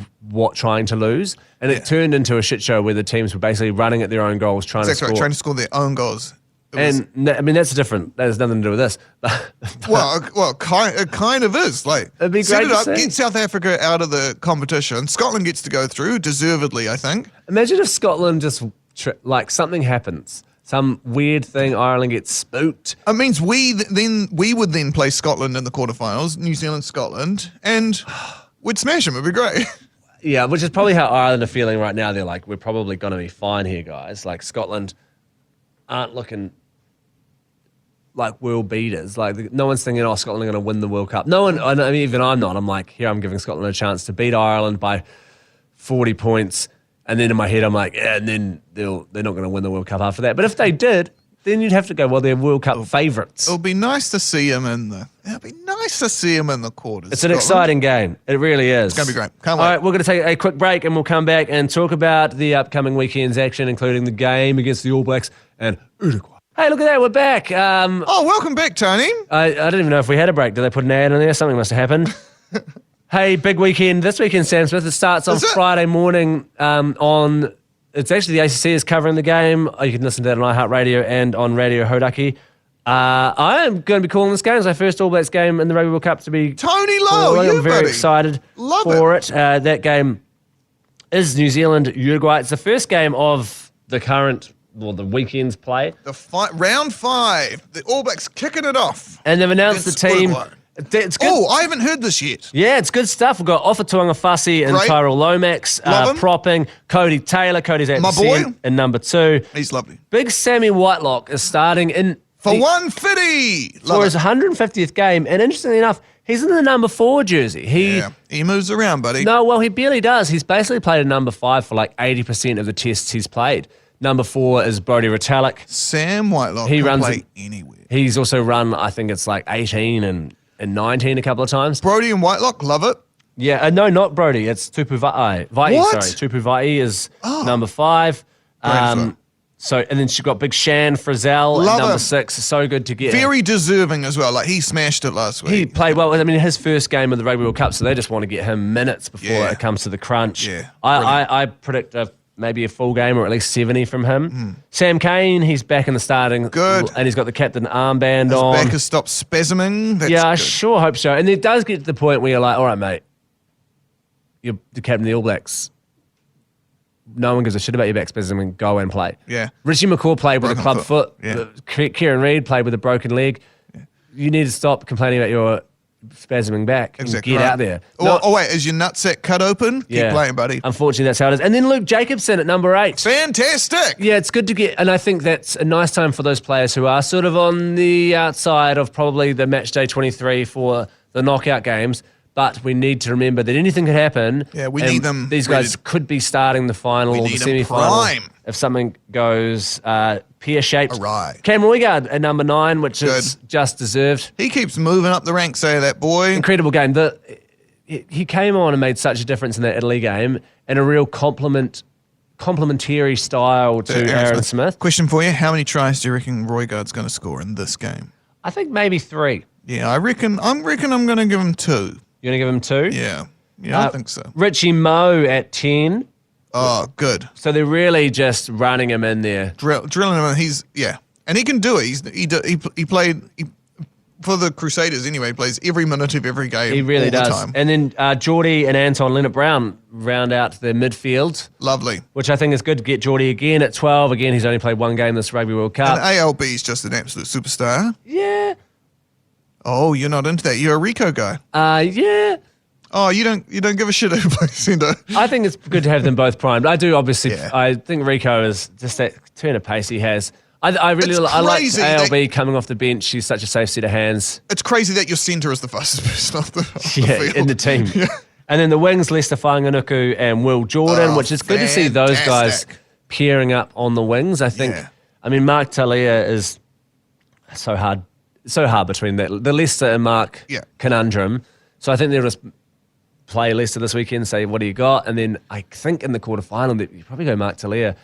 Speaker 1: trying to lose, and it turned into a shit show where the teams were basically running at their own goals, trying to score.
Speaker 2: Trying to score their own goals.
Speaker 1: That has nothing to do with this.
Speaker 2: well, it kind of is.
Speaker 1: It'd be
Speaker 2: set
Speaker 1: great
Speaker 2: it up,
Speaker 1: to see.
Speaker 2: get South Africa out of the competition. Scotland gets to go through, deservedly, I think.
Speaker 1: Imagine if Scotland just something happens. Some weird thing, Ireland gets spooked.
Speaker 2: It means we would then play Scotland in the quarterfinals, New Zealand, Scotland, and we'd smash them. It'd be great.
Speaker 1: Yeah, which is probably how Ireland are feeling right now. They're like, we're probably going to be fine here, guys. Scotland aren't looking like world beaters. No one's thinking, Scotland are going to win the World Cup. No one, even I'm not. I'm like, here, I'm giving Scotland a chance to beat Ireland by 40 points. And then in my head, I'm like, yeah, and then they're not going to win the World Cup after that. But if they did, then you'd have to go, well, they're World Cup favourites.
Speaker 2: It'll be nice to see him in the quarters.
Speaker 1: It's an exciting game. It really is.
Speaker 2: It's going to be great. Can't wait.
Speaker 1: All right, we're going to take a quick break and we'll come back and talk about the upcoming weekend's action, including the game against the All Blacks and Uruguay. Hey, look at that. We're back.
Speaker 2: Welcome back, Tony.
Speaker 1: I don't even know if we had a break. Did they put an ad in there? Something must have happened. Hey, big weekend. This weekend, Sam Smith. It starts on Friday morning on... It's actually the ACC is covering the game. You can listen to that on iHeartRadio and on Radio Hodaki. I am going to be calling this game. It's my first All Blacks game in the Rugby World Cup to be...
Speaker 2: Tony Lyall,
Speaker 1: I'm very excited for it. That game is New Zealand, Uruguay. It's the first game of the the weekend's play.
Speaker 2: Round 5. The All Blacks kicking it off.
Speaker 1: And they've announced the team...
Speaker 2: Uruguay.
Speaker 1: It's good.
Speaker 2: Oh, I haven't heard this yet.
Speaker 1: Yeah, it's good stuff. We've got Ofatuanga Fasi and Tyrell Lomax propping. Cody Taylor. Cody's at in number 2.
Speaker 2: He's lovely.
Speaker 1: Big Sammy Whitelock is starting in...
Speaker 2: For 150.
Speaker 1: For his 150th game. And interestingly enough, he's in the number 4 jersey.
Speaker 2: He moves around, buddy.
Speaker 1: No, well, he barely does. He's basically played a number 5 for like 80% of the tests he's played. Number 4 is Brodie Retallick.
Speaker 2: Sam Whitelock can play anywhere.
Speaker 1: He's also run, I think it's like 18 and 19 a couple of times.
Speaker 2: Brodie and Whitelock, love it.
Speaker 1: Yeah, no, not Brodie. It's Tupu Vai.
Speaker 2: What?
Speaker 1: Tupu Vai is number 5. And then she's got Big Shan Frizzell at number 6. So good to get.
Speaker 2: Very deserving as well. Like, he smashed it last week.
Speaker 1: He played well. I mean, his first game of the Rugby World Cup, so they just want to get him minutes before it comes to the crunch.
Speaker 2: Yeah,
Speaker 1: I predict maybe a full game or at least 70 from him. Sam Cane, he's back in the starting.
Speaker 2: Good.
Speaker 1: And he's got the captain armband on.
Speaker 2: His back has stopped spasming. That's
Speaker 1: I
Speaker 2: good.
Speaker 1: sure hope so. And it does get to the point where you're like, all right, mate, you're the captain of the All Blacks. No one gives a shit about your back spasming. Go and play.
Speaker 2: Yeah.
Speaker 1: Richie McCaw played with a club foot.
Speaker 2: Yeah.
Speaker 1: Kieran Reid played with a broken leg. Yeah. You need to stop complaining about your spasming back and get out there.
Speaker 2: Wait, is your nutsack cut open? Keep playing, buddy.
Speaker 1: Unfortunately, that's how it is. And then Luke Jacobson at number 8.
Speaker 2: Fantastic.
Speaker 1: Yeah, it's good to get, and I think that's a nice time for those players who are sort of on the outside of probably the match day 23 for the knockout games. But we need to remember that anything could happen.
Speaker 2: Yeah, we need them.
Speaker 1: These guys could be starting the final or the semi-final if something goes pear-shaped.
Speaker 2: Right.
Speaker 1: Cam Roigard at number 9, which is just deserved.
Speaker 2: He keeps moving up the ranks, that boy.
Speaker 1: Incredible game. He came on and made such a difference in that Italy game, and a real complementary style to Aaron Smith.
Speaker 2: Question for you: how many tries do you reckon Roigard's going to score in this game?
Speaker 1: I think maybe 3.
Speaker 2: Yeah, I reckon I'm going to give him 2.
Speaker 1: You're going to give him 2?
Speaker 2: Yeah, I think so.
Speaker 1: Richie Moe at 10.
Speaker 2: Oh, good.
Speaker 1: So they're really just running him in there.
Speaker 2: Drilling him in. And he can do it. He played for the Crusaders anyway. He plays every minute of every game.
Speaker 1: He really does.
Speaker 2: The time.
Speaker 1: And then Geordie and Anton Leonard-Brown round out their midfield.
Speaker 2: Lovely.
Speaker 1: Which I think is good to get Geordie again at 12. Again, he's only played 1 game this Rugby World Cup.
Speaker 2: And ALB's just an absolute superstar.
Speaker 1: Yeah.
Speaker 2: Oh, you're not into that. You're a Rico guy.
Speaker 1: Yeah.
Speaker 2: Oh, you don't give a shit who plays centre.
Speaker 1: I think it's good to have them both primed. I do, obviously. Yeah. I think Rico is just that turn of pace he has. I like ALB coming off the bench. She's such a safe set of hands.
Speaker 2: It's crazy that your centre is the fastest person off the field.
Speaker 1: In the team.
Speaker 2: Yeah.
Speaker 1: And then the wings, Lester Whanganuku and Will Jordan, which is good to see those guys pairing up on the wings. I think, Mark Talia is so hard between that. The Leicester and Mark conundrum. So I think they'll just play Leicester this weekend, say, what do you got? And then I think in the quarterfinal, you probably go Mark Talia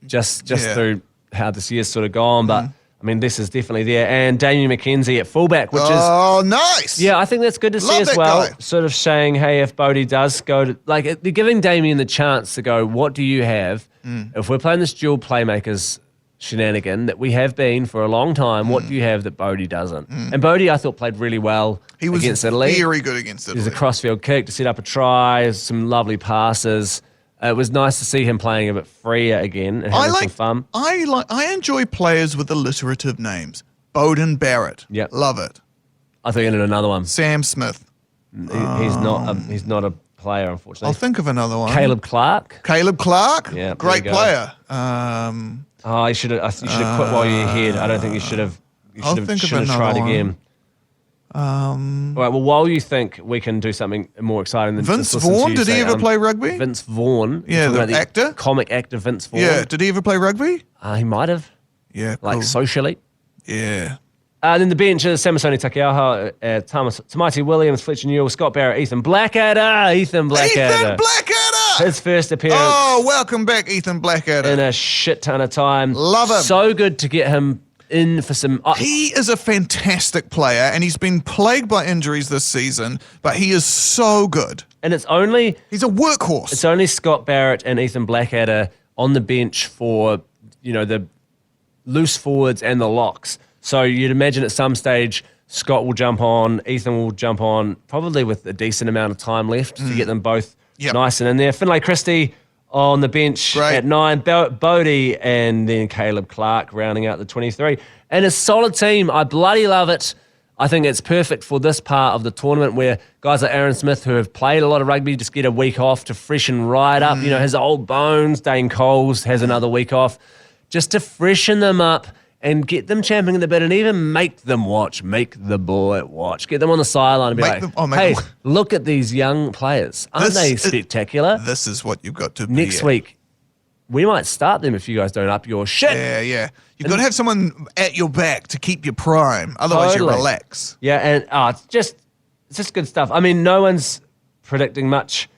Speaker 1: just through how this year's sort of gone. But, this is definitely there. And Damien McKenzie at fullback, which is...
Speaker 2: Oh, nice.
Speaker 1: Yeah, I think that's good to see as well. Guy. Sort of saying, hey, if Bodie does go to... Like, they're giving Damien the chance to go, what do you have? If we're playing this dual playmakers shenanigan that we have been for a long time, what do you have that Bodie doesn't? And Bodie, I thought, played really well against Italy.
Speaker 2: He was very good against Italy.
Speaker 1: There's a crossfield kick to set up a try, some lovely passes. It was nice to see him playing a bit freer again and having some fun.
Speaker 2: I enjoy players with alliterative names. Bowden Barrett.
Speaker 1: Yep.
Speaker 2: Love it.
Speaker 1: I think I need another one.
Speaker 2: Sam Smith.
Speaker 1: He's not a player, unfortunately.
Speaker 2: I'll think of another one.
Speaker 1: Caleb Clark.
Speaker 2: Yeah, great player.
Speaker 1: You should have quit while you're ahead. I don't think you should have. You should have tried again. All right, well, while you think we can do something more exciting than
Speaker 2: Vince
Speaker 1: just listen to
Speaker 2: Vaughn,
Speaker 1: you
Speaker 2: did he
Speaker 1: say,
Speaker 2: ever play rugby?
Speaker 1: Vince Vaughn.
Speaker 2: Yeah,
Speaker 1: Talking
Speaker 2: the
Speaker 1: about
Speaker 2: actor?
Speaker 1: Comic actor Vince Vaughn.
Speaker 2: Yeah, did he ever play rugby?
Speaker 1: He might have,
Speaker 2: Yeah,
Speaker 1: like
Speaker 2: cool.
Speaker 1: socially.
Speaker 2: Yeah.
Speaker 1: Then the bench is Samasoni Takiaha, Tamati Williams, Fletcher Newell, Scott Barrett, Ethan Blackadder.
Speaker 2: Ethan Blackadder!
Speaker 1: His first appearance
Speaker 2: Oh, welcome back, Ethan Blackadder.
Speaker 1: in a shit ton of time.
Speaker 2: Love him.
Speaker 1: So good to get him in for some...
Speaker 2: He is a fantastic player, and he's been plagued by injuries this season, but he is so good.
Speaker 1: and it's only
Speaker 2: He's a workhorse.
Speaker 1: It's only Scott Barrett and Ethan Blackadder on the bench for, the loose forwards and the locks. So you'd imagine at some stage Scott will jump on, Ethan will jump on, probably with a decent amount of time left to get them both nice and in there. Finlay Christie on the bench at 9, Bodie, and then Caleb Clark rounding out the 23. And a solid team. I bloody love it. I think it's perfect for this part of the tournament where guys like Aaron Smith, who have played a lot of rugby, just get a week off to freshen right up. His old bones. Dane Coles has another week off just to freshen them up and get them champing in the bit and even make them watch. Make the boy watch. Get them on the sideline and be hey, look at these young players. Aren't they spectacular?
Speaker 2: This is what you've got to be.
Speaker 1: Next week, we might start them if you guys don't up your shit.
Speaker 2: Yeah. You've got to have someone at your back to keep you prime. Otherwise, you relax.
Speaker 1: Yeah, and it's just good stuff. I mean, no one's predicting much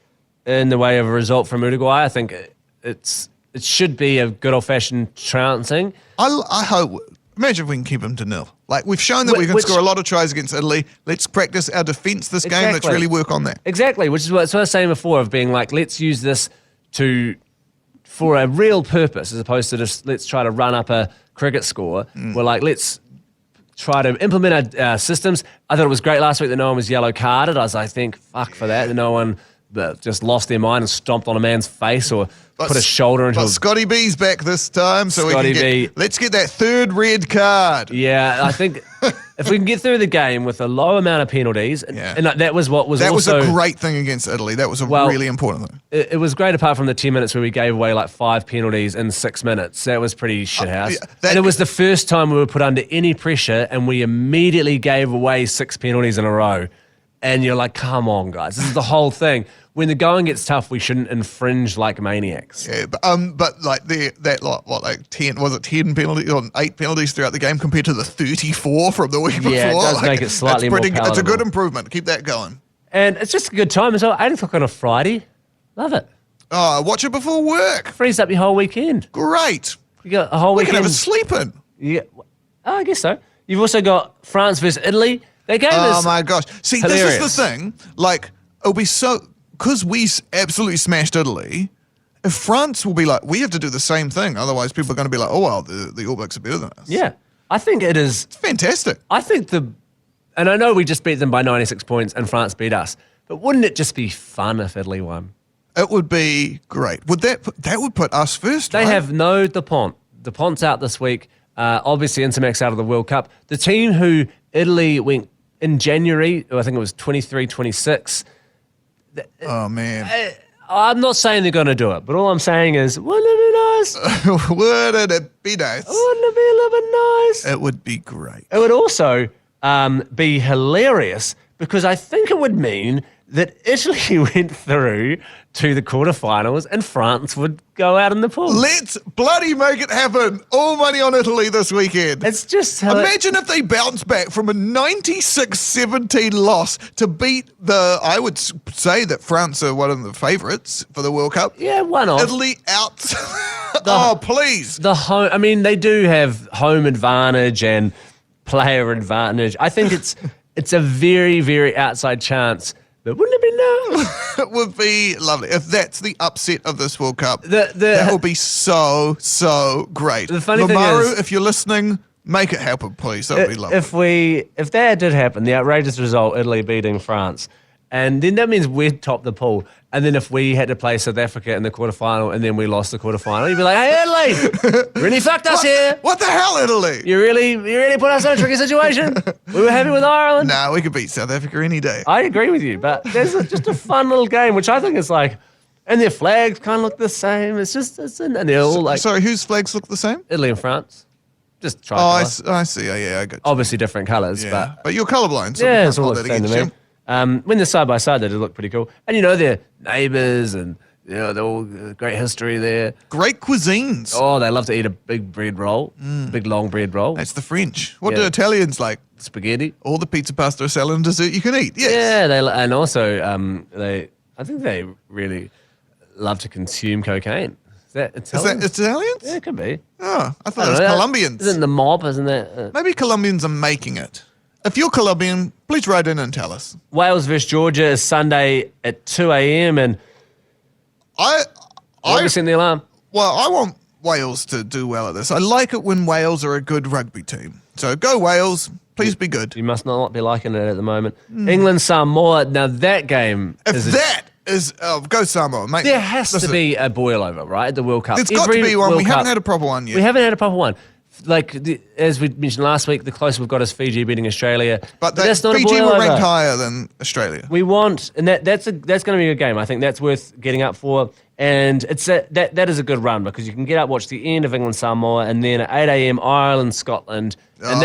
Speaker 1: in the way of a result from Uruguay. I think it should be a good old-fashioned trouncing.
Speaker 2: I hope. Imagine if we can keep them to 0. Like, we've shown that we can score a lot of tries against Italy. Let's practice our defence this game. Let's really work on that.
Speaker 1: Exactly, which is what I was saying before of being like, let's use this for a real purpose as opposed to just let's try to run up a cricket score. We're like, let's try to implement our systems. I thought it was great last week that no one was yellow carded. I was like, fuck for that no one just lost their mind and stomped on a man's face or put a shoulder into
Speaker 2: Scotty B's back this time, so let's get that third red card.
Speaker 1: Yeah, I think if we can get through the game with a low amount of penalties, and that was what was
Speaker 2: that
Speaker 1: also...
Speaker 2: was a great thing against Italy. That was a really important thing.
Speaker 1: It was great apart from the 10 minutes where we gave away like 5 penalties in 6 minutes. That was pretty shithouse. And it was the first time we were put under any pressure and we immediately gave away 6 penalties in a row. And you're like, come on, guys. This is the whole thing. When the going gets tough, we shouldn't infringe like maniacs.
Speaker 2: Yeah, but like 10 penalties or 8 penalties throughout the game compared to the 34 from the week before.
Speaker 1: Yeah, it does make it slightly more palatable.
Speaker 2: It's a good improvement. Keep that going.
Speaker 1: And it's just a good time as well. 8 o'clock on a Friday. Love it.
Speaker 2: Oh, watch it before work.
Speaker 1: Frees up your whole weekend.
Speaker 2: Great.
Speaker 1: You got a whole weekend.
Speaker 2: We can have a sleep in.
Speaker 1: Yeah, I guess so. You've also got France versus Italy. That game is
Speaker 2: oh my gosh. See,
Speaker 1: hilarious.
Speaker 2: This is the thing. Like, it'll be so... Because we absolutely smashed Italy, if France will be like, we have to do the same thing. Otherwise, people are going to be like, oh, well, the All Blacks are better than us.
Speaker 1: Yeah. I think it is...
Speaker 2: It's fantastic.
Speaker 1: I think and I know we just beat them by 96 points and France beat us, but wouldn't it just be fun if Italy won?
Speaker 2: It would be great. That would put us first,
Speaker 1: They have no Dupont. Dupont's out this week. Obviously, Intermax out of the World Cup. The team who Italy went in January, I think it was 23-26.
Speaker 2: Oh, man.
Speaker 1: I'm not saying they're going to do it, but all I'm saying is, wouldn't it be nice?
Speaker 2: Wouldn't it be nice?
Speaker 1: Wouldn't it be a little bit nice?
Speaker 2: It would be great.
Speaker 1: It would also be hilarious because I think it would mean that Italy went through to the quarterfinals and France would go out in the pool.
Speaker 2: Let's bloody make it happen. All money on Italy this weekend.
Speaker 1: It's just...
Speaker 2: Imagine if they bounce back from a 96-17 loss to beat I would say that France are one of the favourites for the World Cup.
Speaker 1: Yeah, one off.
Speaker 2: Italy out. Oh, please.
Speaker 1: They do have home advantage and player advantage. I think it's a very, very outside chance. But wouldn't it be nice?
Speaker 2: It would be lovely. If that's the upset of this World Cup, that would be so, so great.
Speaker 1: The funny
Speaker 2: Lamaru,
Speaker 1: thing is,
Speaker 2: if you're listening, make it happen, please. That would be lovely.
Speaker 1: If that did happen, the outrageous result, Italy beating France, and then that means we'd top the pool. And then if we had to play South Africa in the quarterfinal and then we lost the quarterfinal, you'd be like, hey, Italy, really fucked us here.
Speaker 2: What the hell, Italy?
Speaker 1: You really put us in a tricky situation. We were happy with Ireland.
Speaker 2: Nah, we could beat South Africa any day.
Speaker 1: I agree with you, but there's just a fun little game, which I think is like, and their flags kind of look the same. It's a nil.
Speaker 2: Sorry, whose flags look the same?
Speaker 1: Italy and France. Just
Speaker 2: Oh, I
Speaker 1: tricolour.
Speaker 2: see. Yeah, I got you.
Speaker 1: Obviously different colours,
Speaker 2: Yeah.
Speaker 1: but
Speaker 2: You're colourblind, so we
Speaker 1: yeah,
Speaker 2: can't
Speaker 1: it's all
Speaker 2: hold
Speaker 1: the
Speaker 2: that
Speaker 1: same to
Speaker 2: against
Speaker 1: me.
Speaker 2: you.
Speaker 1: When they're side by side, they do look pretty cool. And they're neighbours, and they're all great history there.
Speaker 2: Great cuisines.
Speaker 1: Oh, they love to eat a big bread roll, big long bread roll,
Speaker 2: That's the French. What
Speaker 1: Yeah.
Speaker 2: do Italians like?
Speaker 1: spaghetti.
Speaker 2: All the pizza, pasta, salad, and dessert you can eat. Yes.
Speaker 1: Yeah, and also I think they really love to consume cocaine. Is that
Speaker 2: Is
Speaker 1: Italian?
Speaker 2: that Italians?
Speaker 1: Yeah, it could be.
Speaker 2: Oh, I thought
Speaker 1: I
Speaker 2: it was
Speaker 1: don't know.
Speaker 2: Colombians.
Speaker 1: Isn't the mob? Isn't that
Speaker 2: Maybe Colombians are making it. If you're Colombian, please write in and tell us.
Speaker 1: Wales versus Georgia is Sunday at 2 a.m. and
Speaker 2: I
Speaker 1: I've seen the alarm.
Speaker 2: I want Wales to do well at this. I like it when Wales are a good rugby team. So go Wales. Please be good.
Speaker 1: You must not be liking it at the moment. England Samoa. Now that game
Speaker 2: Go Samoa, mate.
Speaker 1: there has
Speaker 2: Listen,
Speaker 1: to be a boil over, right? At the World Cup.
Speaker 2: It's got to
Speaker 1: Every
Speaker 2: be one.
Speaker 1: World
Speaker 2: We haven't
Speaker 1: Cup-
Speaker 2: had a proper one yet.
Speaker 1: We haven't had a proper one. As we mentioned last week, the closest we've got is Fiji beating Australia.
Speaker 2: But
Speaker 1: that's not
Speaker 2: Fiji
Speaker 1: a
Speaker 2: were
Speaker 1: boil
Speaker 2: ranked
Speaker 1: over.
Speaker 2: higher than Australia.
Speaker 1: We want, and that's going to be a game. I think that's worth getting up for, and that is a good run because you can get up, watch the end of England Samoa, and then at 8 a.m. Ireland Scotland, and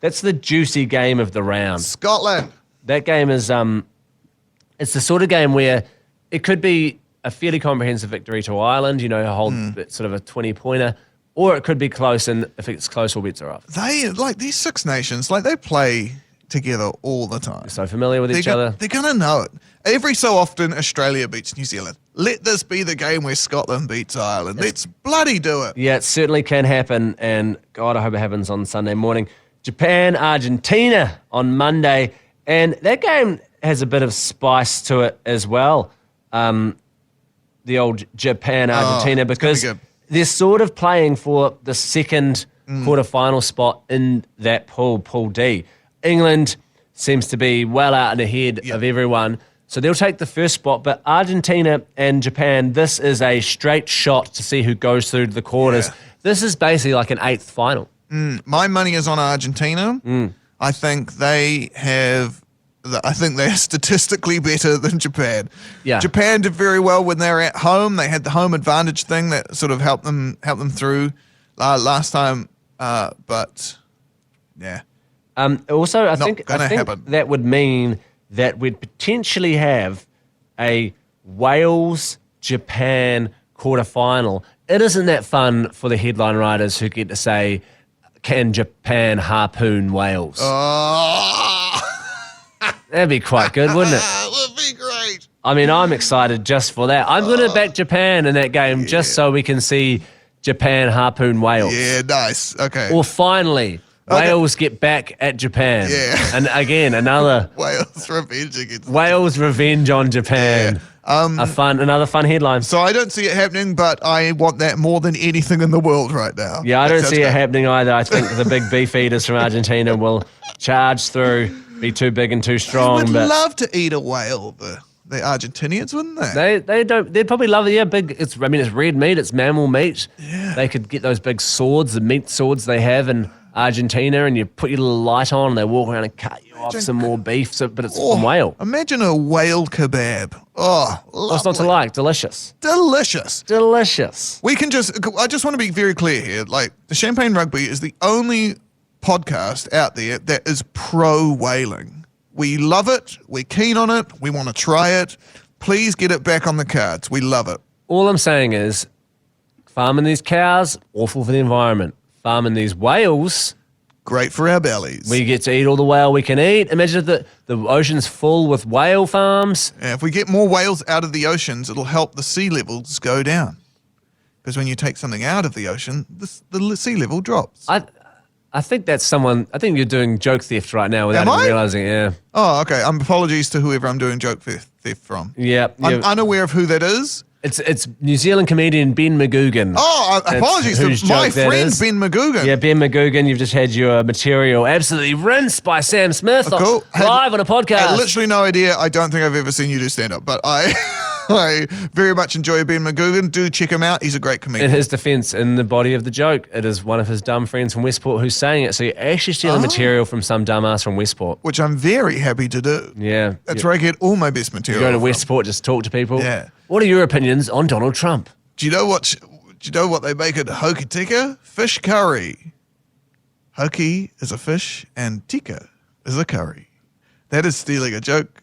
Speaker 1: that's the juicy game of the round.
Speaker 2: Scotland.
Speaker 1: That game is it's the sort of game where it could be a fairly comprehensive victory to Ireland, hold sort of a 20-pointer, or it could be close, and if it's close, all bets are off.
Speaker 2: They these Six Nations, they play together all the time.
Speaker 1: So familiar with each other.
Speaker 2: They're gonna know it. Every so often, Australia beats New Zealand. Let this be the game where Scotland beats Ireland. Let's bloody do it.
Speaker 1: Yeah, it certainly can happen, and God, I hope it happens on Sunday morning. Japan, Argentina on Monday, and that game has a bit of spice to it as well. The old Japan, Argentina, because
Speaker 2: good.
Speaker 1: they're sort of playing for the second quarterfinal spot in that pool, Pool D. England seems to be well out and ahead of everyone, so they'll take the first spot. But Argentina and Japan, this is a straight shot to see who goes through to the quarters.
Speaker 2: Yeah.
Speaker 1: This is basically like an eighth final.
Speaker 2: My money is on Argentina. I think they are statistically better than Japan.
Speaker 1: Yeah.
Speaker 2: Japan did very well when they were at home. They had the home advantage thing that sort of helped them through last time. But yeah,
Speaker 1: Also, I
Speaker 2: Not
Speaker 1: think
Speaker 2: gonna happen.
Speaker 1: that would mean that we'd potentially have a Wales-Japan quarterfinal. It isn't that fun for the headline writers who get to say, can Japan harpoon Wales?
Speaker 2: oh,
Speaker 1: That'd be quite good, wouldn't it?
Speaker 2: that would be great.
Speaker 1: I mean, I'm excited just for that. I'm going to back Japan in that game just so we can see Japan harpoon Wales.
Speaker 2: Yeah, nice. Okay.
Speaker 1: Or finally, Wales get back at Japan.
Speaker 2: Yeah.
Speaker 1: And again, another
Speaker 2: Wales revenge against.
Speaker 1: Wales revenge on Japan. Another fun headline.
Speaker 2: So I don't see it happening, but I want that more than anything in the world right now.
Speaker 1: Yeah, I
Speaker 2: That
Speaker 1: don't
Speaker 2: sounds
Speaker 1: see it
Speaker 2: good.
Speaker 1: happening either. I think the big beef eaters from Argentina will charge through, be too big and too
Speaker 2: I
Speaker 1: strong.
Speaker 2: would
Speaker 1: But
Speaker 2: love to eat a whale, the Argentinians, wouldn't they?
Speaker 1: they don't. They'd probably love it. Yeah, big. It's red meat. It's mammal meat.
Speaker 2: Yeah.
Speaker 1: They could get those big swords, the meat swords they have in Argentina, and you put your little light on, and they walk around and cut you off some more beef. But it's from whale.
Speaker 2: Imagine a whale kebab. Oh,
Speaker 1: What's not to
Speaker 2: lovely.
Speaker 1: like? Delicious.
Speaker 2: Delicious.
Speaker 1: Delicious.
Speaker 2: I just want to be very clear here. Like, the Champagne Rugby is the only podcast out there that is pro whaling. We love it. We're keen on it. We want to try it. Please get it back on the cards. We love it.
Speaker 1: All I'm saying is, farming these cows, awful for the environment. Farming these whales,
Speaker 2: Great for our bellies.
Speaker 1: we get to eat all the whale we can eat. Imagine if the ocean's full with whale farms.
Speaker 2: And if we get more whales out of the oceans, it'll help the sea levels go down. Because when you take something out of the ocean, the sea level drops.
Speaker 1: I think that's someone. I think you're doing joke theft right now without
Speaker 2: Am
Speaker 1: even
Speaker 2: I?
Speaker 1: realizing. Yeah,
Speaker 2: Oh, okay. Apologies to whoever I'm doing joke theft from.
Speaker 1: yeah.
Speaker 2: I'm unaware of who that is.
Speaker 1: It's New Zealand comedian Ben McGugan.
Speaker 2: Oh,
Speaker 1: That's
Speaker 2: apologies
Speaker 1: whose
Speaker 2: to my
Speaker 1: joke that
Speaker 2: friend
Speaker 1: is.
Speaker 2: Ben McGugan.
Speaker 1: Yeah, Ben McGugan, you've just had your material absolutely rinsed by Sam Smith
Speaker 2: Cool.
Speaker 1: live on a
Speaker 2: I had
Speaker 1: podcast.
Speaker 2: literally no idea. I don't think I've ever seen you do stand-up, but I very much enjoy Ben McGugan. Do check him out. He's a great
Speaker 1: In
Speaker 2: comedian.
Speaker 1: his defense, in the body of the joke, it is one of his dumb friends from Westport who's saying it. So you're actually stealing material from some dumbass from Westport.
Speaker 2: Which I'm very happy to do.
Speaker 1: Yeah.
Speaker 2: That's where I get all my best material.
Speaker 1: Go to
Speaker 2: from.
Speaker 1: Westport, just talk to people.
Speaker 2: Yeah.
Speaker 1: What are your opinions on Donald Trump?
Speaker 2: Do you know what they make at Hokitika? Fish curry. Hoki is a fish, and tikka is a curry. That is stealing a joke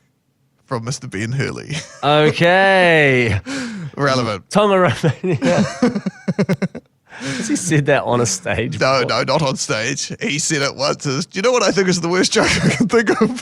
Speaker 2: from Mr. Ben Hurley.
Speaker 1: Okay.
Speaker 2: Relevant.
Speaker 1: Tonga, Romania. Has he said that on a stage?
Speaker 2: No,
Speaker 1: before?
Speaker 2: not on stage. He said it once. Do you know what I think is the worst joke I can think of?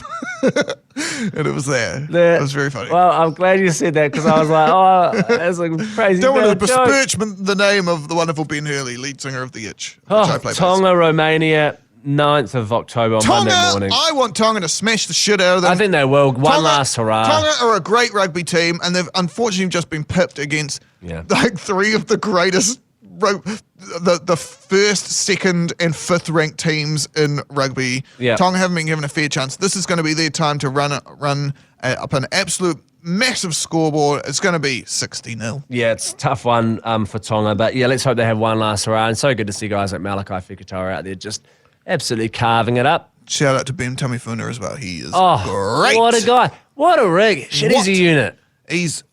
Speaker 2: And it was there. It was very funny.
Speaker 1: Well, I'm glad you said that because I was like, oh, that's a crazy
Speaker 2: Don't want to
Speaker 1: joke.
Speaker 2: besmirch the name of the wonderful Ben Hurley, lead singer of The Itch.
Speaker 1: Tonga, Romania, 9th of October on Monday morning.
Speaker 2: I want Tonga to smash the shit out of them.
Speaker 1: I think they will. One last hurrah.
Speaker 2: Tonga are a great rugby team, and they've unfortunately just been pipped against like three of the greatest, the first, second, and fifth ranked teams in rugby.
Speaker 1: Yeah.
Speaker 2: Tonga haven't been given a fair chance. This is going to be their time to run up an absolute massive scoreboard. It's going to be 60-0.
Speaker 1: Yeah, it's a tough one for Tonga, but yeah, let's hope they have one last hurrah. And so good to see guys like Malakai Fekitoa out there just absolutely carving it up.
Speaker 2: Shout out to Ben Tamifuna as well. He is
Speaker 1: great. What a guy. What a rig. Shit, he's a unit.
Speaker 2: Is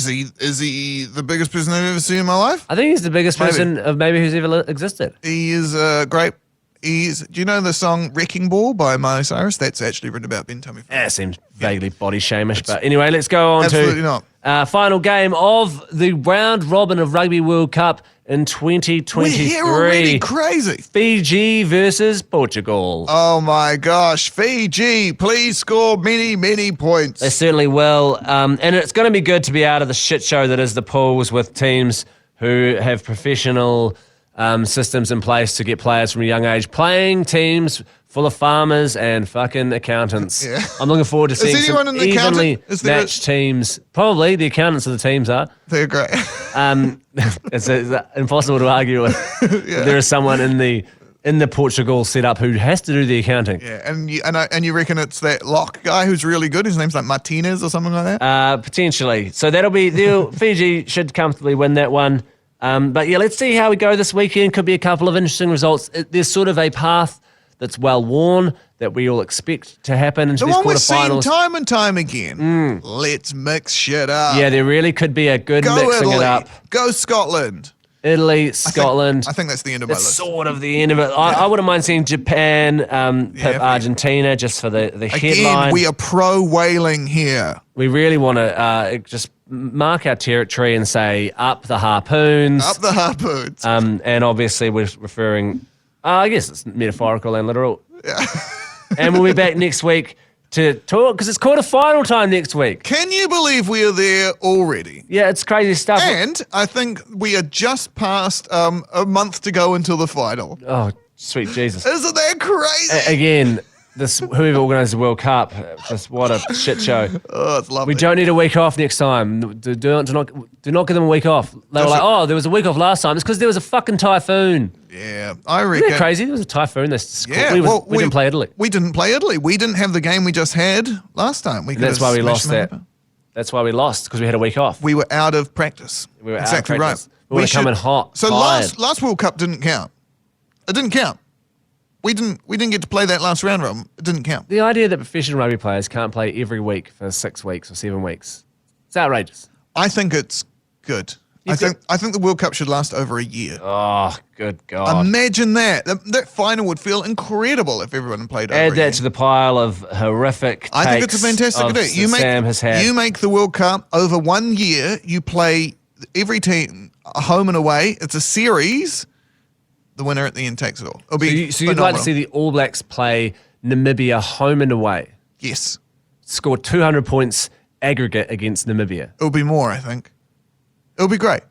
Speaker 2: he the biggest person I've ever seen in my life?
Speaker 1: I think he's the biggest person of maybe who's ever existed.
Speaker 2: He is great. Do you know the song Wrecking Ball by Miley Cyrus? That's actually written about Ben Tamifuna.
Speaker 1: That seems vaguely body shamish, but anyway, let's go on
Speaker 2: absolutely not.
Speaker 1: Final game of the round robin of Rugby World Cup in 2023.
Speaker 2: We're here already, crazy.
Speaker 1: Fiji versus Portugal.
Speaker 2: Oh my gosh, Fiji, please score many, many points.
Speaker 1: They certainly will. And it's going to be good to be out of the shit show that is the pools with teams who have professional systems in place to get players from a young age playing teams full of farmers and fucking accountants.
Speaker 2: Yeah.
Speaker 1: I'm looking forward to seeing some evenly matched teams. Probably the accountants of the teams are.
Speaker 2: They're great.
Speaker 1: It's impossible to argue with. There is someone in the Portugal setup who has to do the accounting.
Speaker 2: Yeah, and you reckon it's that lock guy who's really good? His name's like Martinez or something like that?
Speaker 1: Potentially. So Fiji should comfortably win that one. But yeah, let's see how we go this weekend. Could be a couple of interesting results. There's sort of a path that's well worn that we all expect to happen into these quarterfinals.
Speaker 2: The one we've seen time and time again. Let's mix shit up.
Speaker 1: Yeah, there really could be a good
Speaker 2: Go
Speaker 1: mixing
Speaker 2: Italy.
Speaker 1: it up.
Speaker 2: Go Scotland.
Speaker 1: Italy, Scotland.
Speaker 2: I think that's the end of my
Speaker 1: It's
Speaker 2: list.
Speaker 1: sort of the end of it. I wouldn't mind seeing Japan pip Argentina just for the headline.
Speaker 2: Again, we are pro-whaling here.
Speaker 1: We really want to just mark our territory and say up the harpoons.
Speaker 2: Up the harpoons.
Speaker 1: And obviously we're referring, I guess it's metaphorical and literal. Yeah. And we'll be back next week to talk, because it's quarter-final time next week.
Speaker 2: Can you believe we are there already?
Speaker 1: Yeah, it's crazy stuff.
Speaker 2: And I think we are just past a month to go until the final.
Speaker 1: Oh, sweet Jesus.
Speaker 2: Isn't that crazy?
Speaker 1: Again, whoever organised the World Cup, just what a shit show.
Speaker 2: Oh, it's lovely.
Speaker 1: We don't need a week off next time. Do not give them a week off. They were like, oh, there was a week off last time. It's because there was a fucking typhoon.
Speaker 2: Yeah, I reckon.
Speaker 1: Isn't that crazy? There was a typhoon. We didn't play Italy.
Speaker 2: We didn't play Italy. We didn't have the game we just had last time.
Speaker 1: That's why we lost that. That's why we lost, because we had a week off.
Speaker 2: We were out of practice.
Speaker 1: We were
Speaker 2: exactly
Speaker 1: out of practice.
Speaker 2: Right.
Speaker 1: We were coming hot.
Speaker 2: So last World Cup didn't count. It didn't count. We didn't get to play that last round, Rob. It didn't count.
Speaker 1: The idea that professional rugby players can't play every week for 6 weeks or 7 weeks, it's outrageous.
Speaker 2: I think it's good. I think the World Cup should last over a year.
Speaker 1: Oh, good God.
Speaker 2: Imagine that. That final would feel incredible if everyone played over a year.
Speaker 1: Add that to the pile of horrific
Speaker 2: I think it's a fantastic idea.
Speaker 1: Sam has had.
Speaker 2: You make the World Cup over 1 year. You play every team home and away. It's a series. The winner at the end takes it all. It'll be
Speaker 1: so you'd like to see the All Blacks play Namibia home and away?
Speaker 2: Yes.
Speaker 1: Score 200 points aggregate against Namibia.
Speaker 2: It'll be more, I think. It'll be great.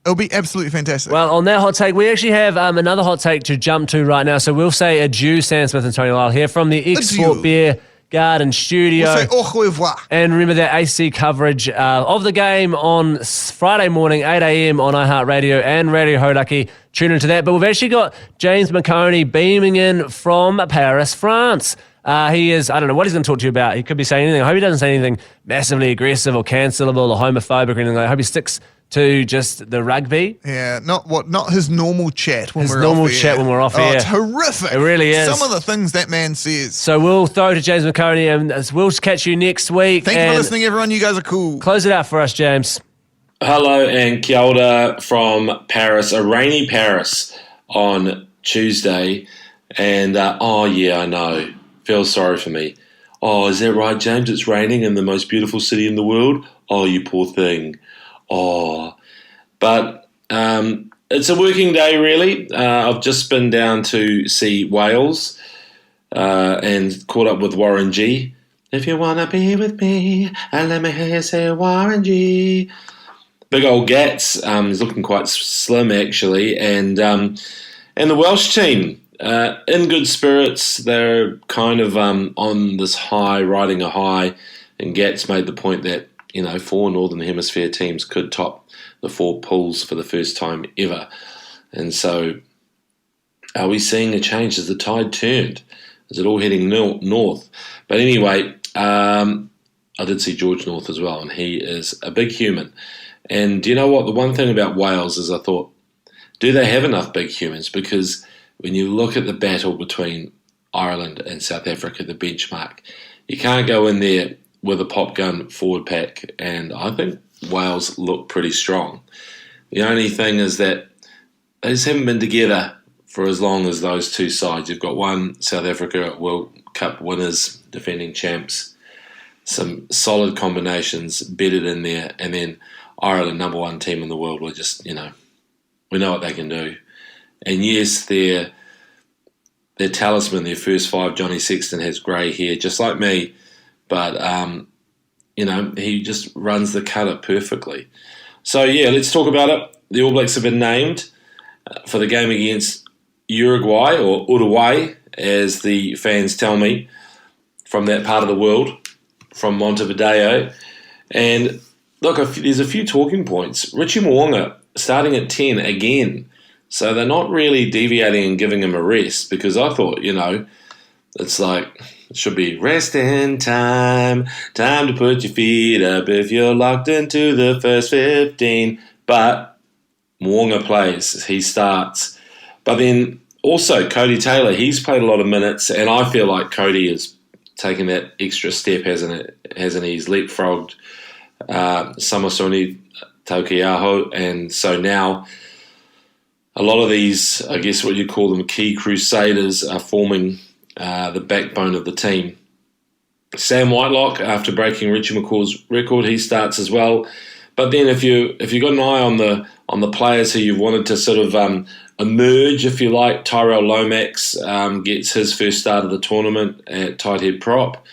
Speaker 2: It'll be absolutely fantastic.
Speaker 1: Well, on that hot take, we actually have another hot take to jump to right now. So we'll say adieu, Sam Smith and Tony Lyall here from the Export Beer Garden Studio.
Speaker 2: We'll say au revoir.
Speaker 1: And remember that AC coverage of the game on Friday morning, 8 a.m. on iHeartRadio and Radio Hodaki. Tune into that. But we've actually got James McConey beaming in from Paris, France. He is, I don't know what he's going to talk to you about. He could be saying anything. I hope he doesn't say anything massively aggressive or cancelable or homophobic or anything like that. I hope he sticks to just the rugby.
Speaker 2: Yeah, not his normal chat when we're off
Speaker 1: normal
Speaker 2: air.
Speaker 1: chat when we're off
Speaker 2: air.
Speaker 1: It's
Speaker 2: horrific.
Speaker 1: It really is.
Speaker 2: Some of the things that man says.
Speaker 1: So we'll throw to James McConey and we'll catch you next week.
Speaker 2: Thank you for listening, everyone. You guys are cool.
Speaker 1: Close it out for us, James.
Speaker 3: Hello and kia ora from Paris, a rainy Paris on Tuesday. And, oh, yeah, I know. Feel sorry for me. Oh, is that right, James? It's raining in the most beautiful city in the world? Oh, you poor thing. Oh. But it's a working day, really. I've just been down to see Wales and caught up with Warren G. If you want to be with me, and let me hear you say Warren G. Big old Gats. He's looking quite slim, actually. And the Welsh team, in good spirits. They're kind of on this high, riding a high. And Gats made the point that, 4 Northern Hemisphere teams could top the 4 pools for the first time ever. And so are we seeing a change? Has the tide turned? Is it all heading north? But anyway, I did see George North as well, and he is a big human. And you know what? The one thing about Wales is I thought, do they have enough big humans? Because when you look at the battle between Ireland and South Africa, the benchmark, you can't go in there with a pop gun forward pack, and I think Wales look pretty strong. The only thing is that they just haven't been together for as long as those two sides. You've got one, South Africa World Cup winners, defending champs, some solid combinations bedded in there, and then Ireland, number 1 team in the world, we're just, we know what they can do. And yes, their talisman, their first 5, Johnny Sexton, has grey hair, just like me, but, he just runs the cutter perfectly. So, yeah, let's talk about it. The All Blacks have been named for the game against Uruguay, or Uruguay, as the fans tell me, from that part of the world, from Montevideo. And look, there's a few talking points. Richie Mo'unga starting at 10 again. So they're not really deviating and giving him a rest, because I thought, it's like, it should be resting time to put your feet up if you're locked into the first 15. But Mo'unga plays, he starts. But then also Cody Taylor, he's played a lot of minutes, and I feel like Cody is taking that extra step, hasn't he? He's leapfrogged Samasoni Taukeiaho, and so now a lot of these, I guess what you call them, key crusaders, are forming the backbone of the team. Sam Whitelock, after breaking Richie McCaw's record, he starts as well. But then if you've got an eye on the players who you've wanted to sort of emerge, if you like, Tyrell Lomax gets his first start of the tournament at tight head prop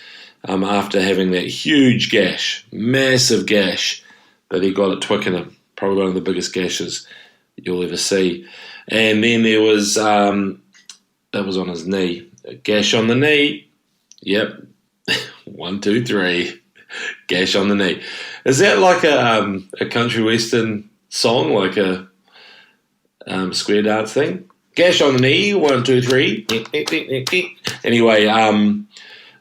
Speaker 3: after having that huge gash, massive gash that he got at Twickenham, probably one of the biggest gashes you'll ever see. And then there was, that was on his knee, a gash on the knee. Yep, 1, 2, 3, gash on the knee. Is that like a country western song, like a square dance thing? Gash on the knee, 1, 2, 3. Anyway,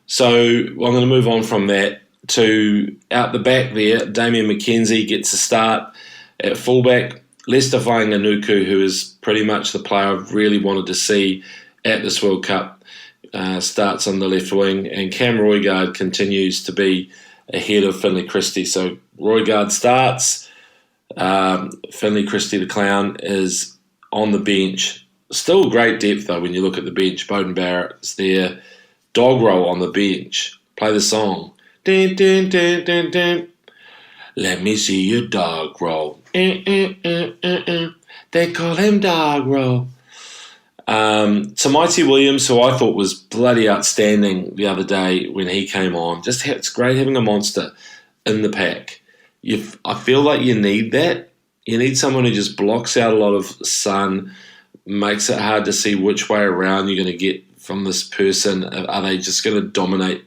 Speaker 3: so I'm going to move on from that to out the back there. Damien McKenzie gets a start at fullback. Lester Fainganuku, who is pretty much the player I've really wanted to see at this World Cup, starts on the left wing, and Cam Roigard continues to be ahead of Finlay Christie. So Roigard starts. Finlay Christie, the clown, is on the bench. Still great depth, though, when you look at the bench. Beauden Barrett's there. Dog roll on the bench. Play the song. Dun, dun, dun, dun, dun. Let me see your dog roll. They call him dog roll. Tamaiti Williams, who I thought was bloody outstanding the other day when he came on. It's great having a monster in the pack. I feel like you need that. You need someone who just blocks out a lot of sun, makes it hard to see which way around you're going to get from this person. Are they just going to dominate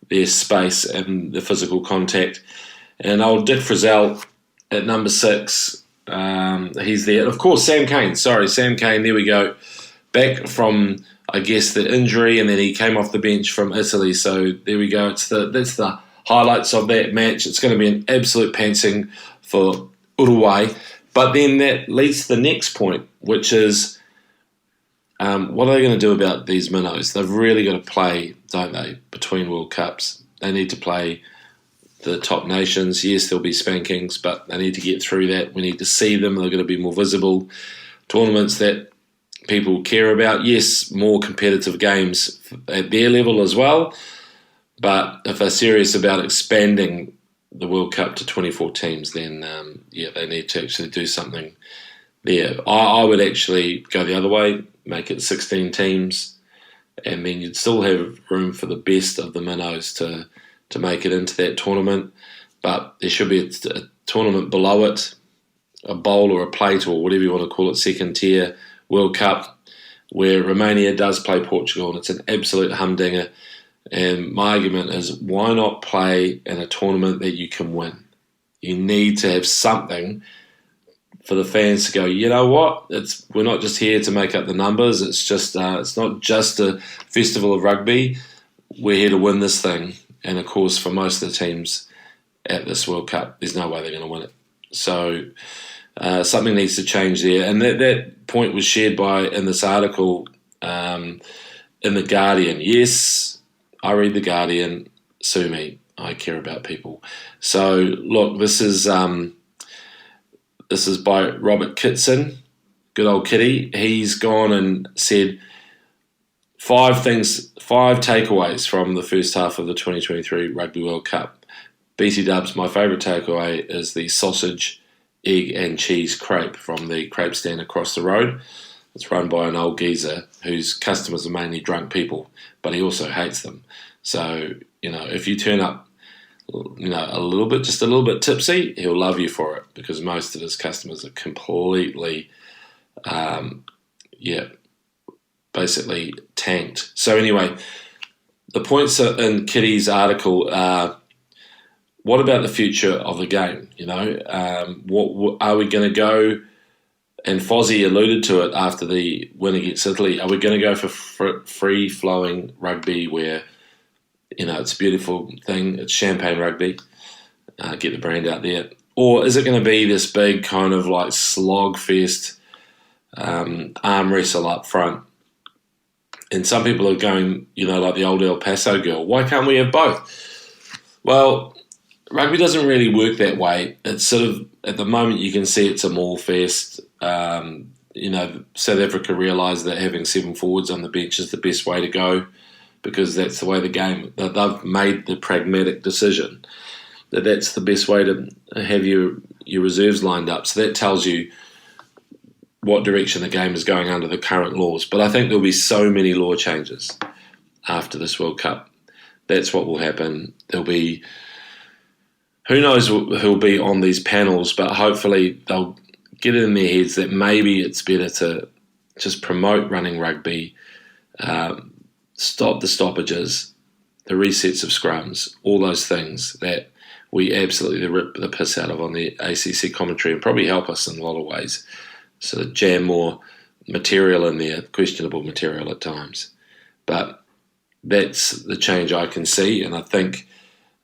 Speaker 3: their space and the physical contact? And old Dick Frizzell at number 6, he's there. Of course, Sam Cane, there we go. Back from, I guess, the injury, and then he came off the bench from Italy. So there we go. That's the highlights of that match. It's going to be an absolute pantsing for Uruguay. But then that leads to the next point, which is what are they going to do about these minnows? They've really got to play, don't they, between World Cups. They need to play the top nations. Yes, there'll be spankings, but they need to get through that. We need to see them. They're going to be more visible. Tournaments that people care about. Yes, more competitive games at their level as well, but if they're serious about expanding the World Cup to 24 teams, then they need to actually do something there. I would actually go the other way, make it 16 teams, and then you'd still have room for the best of the minnows to make it into that tournament, but there should be a tournament below it, a bowl or a plate or whatever you want to call it, second tier World Cup, where Romania does play Portugal, and it's an absolute humdinger. And my argument is, why not play in a tournament that you can win? You need to have something for the fans to go, you know what? We're not just here to make up the numbers. It's not just a festival of rugby. We're here to win this thing. And of course, for most of the teams at this World Cup, there's no way they're going to win it. So something needs to change there. And that point was shared in this article in The Guardian. Yes, I read The Guardian. Sue me. I care about people. So, look, this is by Robert Kitson, good old Kitty. He's gone and said 5 takeaways from the first half of the 2023 Rugby World Cup. BT Dubs, my favourite takeaway is the sausage, egg and cheese crepe from the crepe stand across the road. It's run by an old geezer whose customers are mainly drunk people, but he also hates them. So, if you turn up, a little bit tipsy, he'll love you for it, because most of his customers are completely, basically tanked. So anyway, the points in Kitty's article are, what about the future of the game? What are we going to go? And Fozzie alluded to it after the win against Italy. Are we going to go for free-flowing rugby where, it's a beautiful thing, it's Champagne Rugby, get the brand out there? Or is it going to be this big kind of like slog fest, arm wrestle up front? And some people are going, like the old El Paso girl, why can't we have both? Well, rugby doesn't really work that way. It's sort of, at the moment, you can see it's a mall fest. South Africa realised that having 7 forwards on the bench is the best way to go, because that's the way the game, they've made the pragmatic decision that that's the best way to have your reserves lined up. So that tells you what direction the game is going under the current laws. But I think there'll be so many law changes after this World Cup. That's what will happen. There'll be, who knows who'll be on these panels, but hopefully they'll get it in their heads that maybe it's better to just promote running rugby, stop the stoppages, the resets of scrums, all those things that we absolutely rip the piss out of on the ACC commentary, and probably help us in a lot of ways. So jam more material in there, questionable material at times. But that's the change I can see, and I think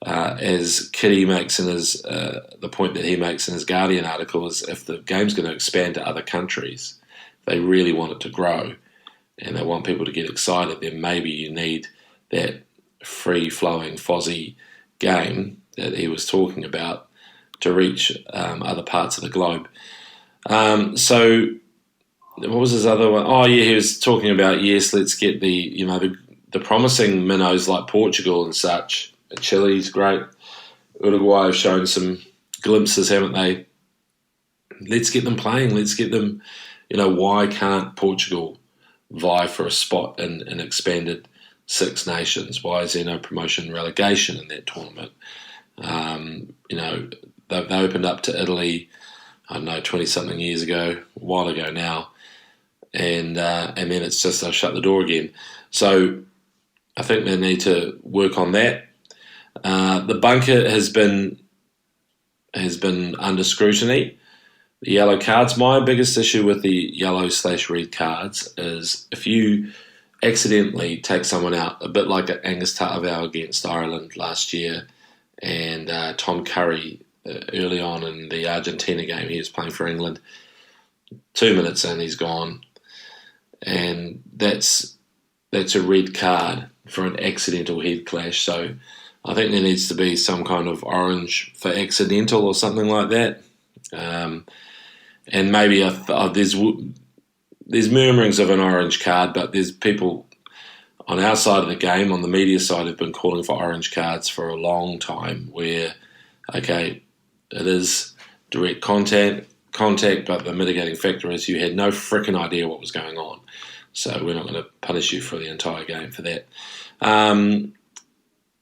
Speaker 3: as Kitty makes in his, the point that he makes in his Guardian article is, if the game's going to expand to other countries, they really want it to grow, and they want people to get excited, then maybe you need that free-flowing Fozzie game that he was talking about to reach other parts of the globe. So what was his other one? Oh, yeah, he was talking about, yes, let's get the promising minnows like Portugal and such. Chile's great. Uruguay have shown some glimpses, haven't they? Let's get them playing. Let's get them, why can't Portugal vie for a spot in an expanded Six Nations? Why is there no promotion and relegation in that tournament? They opened up to Italy, 20-something years ago, a while ago now, and then it's just they'll shut the door again. So I think they need to work on that. The bunker has been under scrutiny. The yellow cards. My biggest issue with the yellow/red cards is if you accidentally take someone out, a bit like Angus Ta'avao against Ireland last year, and Tom Curry early on in the Argentina game, he was playing for England. 2 minutes in, he's gone, and that's a red card for an accidental head clash. So I think there needs to be some kind of orange for accidental or something like that. And maybe there's murmurings of an orange card, but there's people on our side of the game, on the media side, have been calling for orange cards for a long time where, okay, it is direct contact, but the mitigating factor is you had no frickin' idea what was going on. So we're not going to punish you for the entire game for that.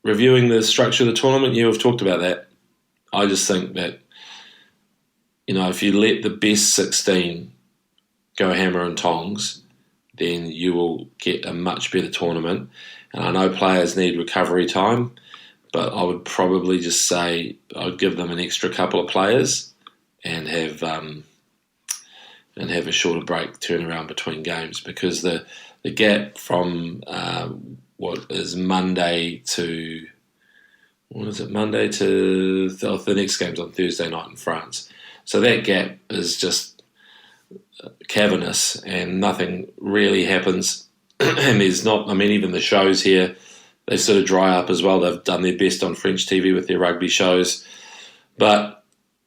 Speaker 3: Reviewing the structure of the tournament, you have talked about that. I just think that, if you let the best 16 go hammer and tongs, then you will get a much better tournament. And I know players need recovery time, but I would probably just say I'd give them an extra couple of players and have a shorter break turnaround between games, because the gap from Monday to the next game's on Thursday night in France. So that gap is just cavernous and nothing really happens. And there's not, even the shows here, they sort of dry up as well. They've done their best on French TV with their rugby shows. But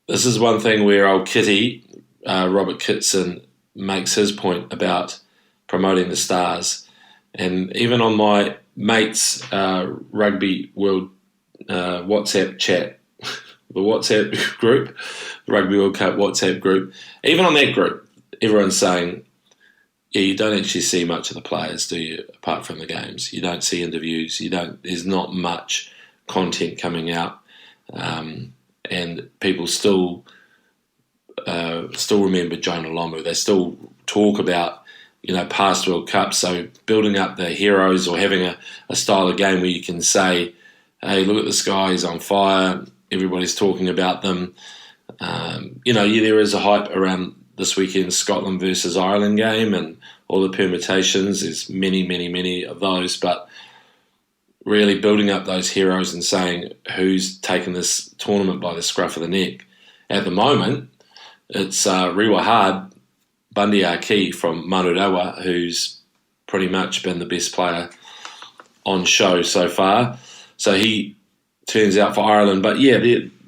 Speaker 3: this is one thing where old Kitty, Robert Kitson, makes his point about promoting the stars. And even on my mate's Rugby World WhatsApp chat, the WhatsApp group, the Rugby World Cup WhatsApp group, even on that group, everyone's saying, you don't actually see much of the players, do you, apart from the games? You don't see interviews. There's not much content coming out. And people still remember Jonah Lomu. They still talk about, past World Cups. So building up the heroes or having a style of game where you can say, hey, look at this guy, he's on fire. Everybody's talking about them. There is a hype around this weekend's Scotland versus Ireland game and all the permutations. There's many, many, many of those. But really building up those heroes and saying who's taken this tournament by the scruff of the neck. At the moment, it's Riwahad Bandiaki from Manurewa, who's pretty much been the best player on show so far. So he turns out for Ireland. But yeah,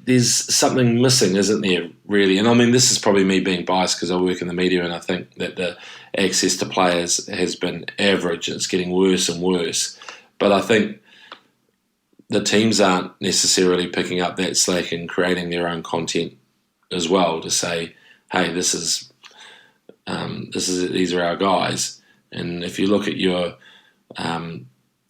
Speaker 3: there's something missing, isn't there, really? And this is probably me being biased because I work in the media and I think that the access to players has been average. It's getting worse and worse. But I think the teams aren't necessarily picking up that slack and creating their own content as well to say, hey, these are our guys. And if you look at your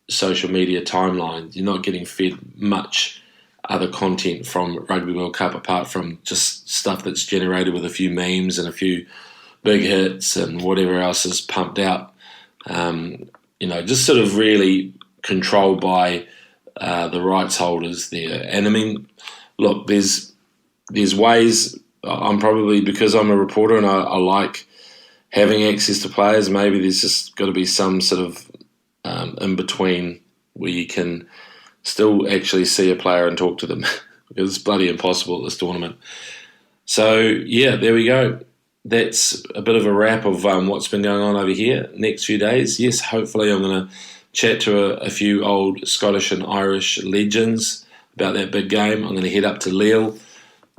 Speaker 3: social media timeline, you're not getting fed much other content from Rugby World Cup apart from just stuff that's generated with a few memes and a few big hits and whatever else is pumped out. Just sort of really controlled by the rights holders there. And look, there's ways. I'm probably, because I'm a reporter and I like having access to players, maybe there's just got to be some sort of in between where you can still actually see a player and talk to them because it's bloody impossible at this tournament. So, yeah, there we go. That's a bit of a wrap of what's been going on over here next few days. Yes, hopefully I'm going to chat to a few old Scottish and Irish legends about that big game. I'm going to head up to Lille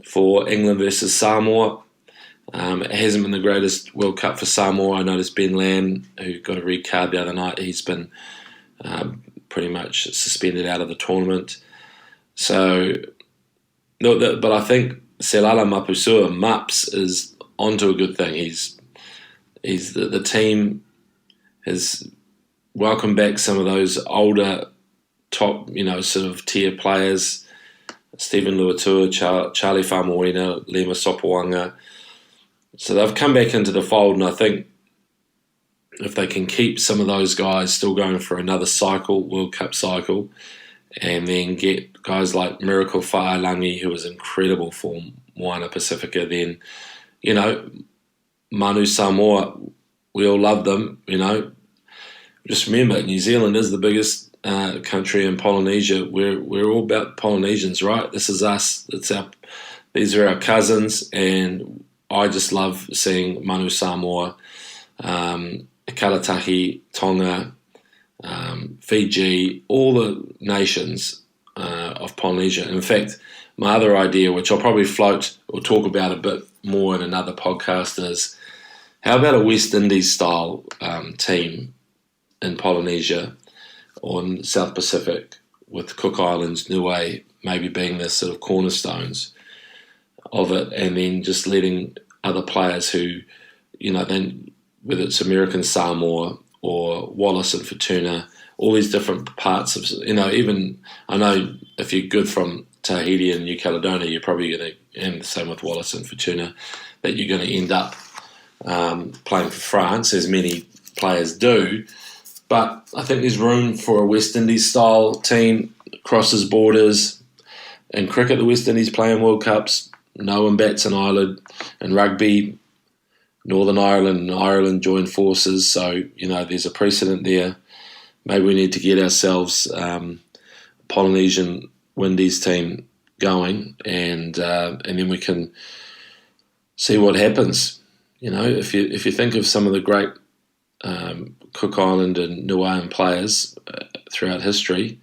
Speaker 3: for England versus Samoa. It hasn't been the greatest World Cup for Samoa. I noticed Ben Lamb, who got a red card the other night, he's been pretty much suspended out of the tournament. So, no, but I think Selala Mapusua, Maps, is onto a good thing. The team has welcomed back some of those older top, sort of tier players, Stephen Luatua, Charlie Faumuina, Lema Sopoanga. So they've come back into the fold, and I think if they can keep some of those guys still going for another cycle, World Cup cycle, and then get guys like Miracle Fa'alangi, who was incredible for Moana Pacifica, then, Manu Samoa, we all love them, Just remember, New Zealand is the biggest country in Polynesia. We're all about Polynesians, right? This is us. These are our cousins, and I just love seeing Manu Samoa, Karatahi, Tonga, Fiji, all the nations of Polynesia. In fact, my other idea, which I'll probably float or talk about a bit more in another podcast, is How about a West Indies style team in Polynesia or in South Pacific, with Cook Islands, Niue maybe being the sort of cornerstones of it, and then just letting other players who, then whether it's American Samoa or Wallace and Fortuna, all these different parts of, even I know if you're good from Tahiti and New Caledonia, you're probably going to, and the same with Wallace and Fortuna, that you're going to end up playing for France, as many players do. But I think there's room for a West Indies style team, crosses borders. In cricket, the West Indies play in World Cups. No one bats an eyelid. In rugby, Northern Ireland and Ireland join forces. So, there's a precedent there. Maybe we need to get ourselves Polynesian Windies team going, and then we can see what happens. If you think of some of the great Cook Island and Niuean players throughout history,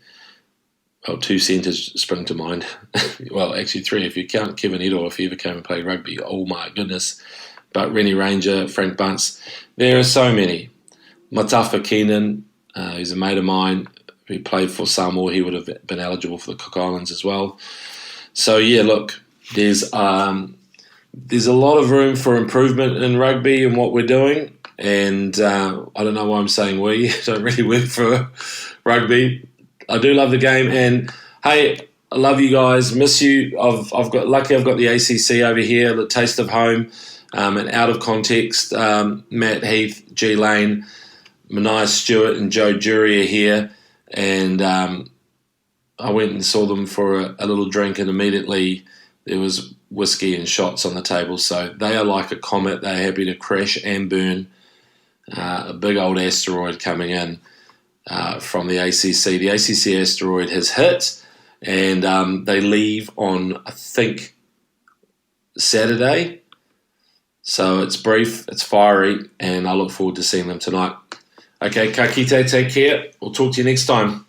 Speaker 3: well, 2 centres spring to mind. Well, actually 3 if you count Kevin Edo, if he ever came and played rugby. Oh my goodness. But Rennie Ranger, Frank Bunce, there are so many. Matafa Keenan, who's a mate of mine, who played for Samoa. He would have been eligible for the Cook Islands as well. So yeah, look, there's a lot of room for improvement in rugby and what we're doing. And I don't know why I'm saying we. I don't really work for rugby. I do love the game, and hey, I love you guys. Miss you. I've got the ACC over here, the taste of home, and out of context. Matt Heath, G Lane, Mania Stewart, and Joe Jury are here, and I went and saw them for a little drink, and immediately there was whiskey and shots on the table. So they are like a comet. They're happy to crash and burn a big old asteroid coming in from the ACC. The ACC asteroid has hit, and they leave on, I think, Saturday. So it's brief, it's fiery, and I look forward to seeing them tonight. Okay, ka kite, take care. We'll talk to you next time.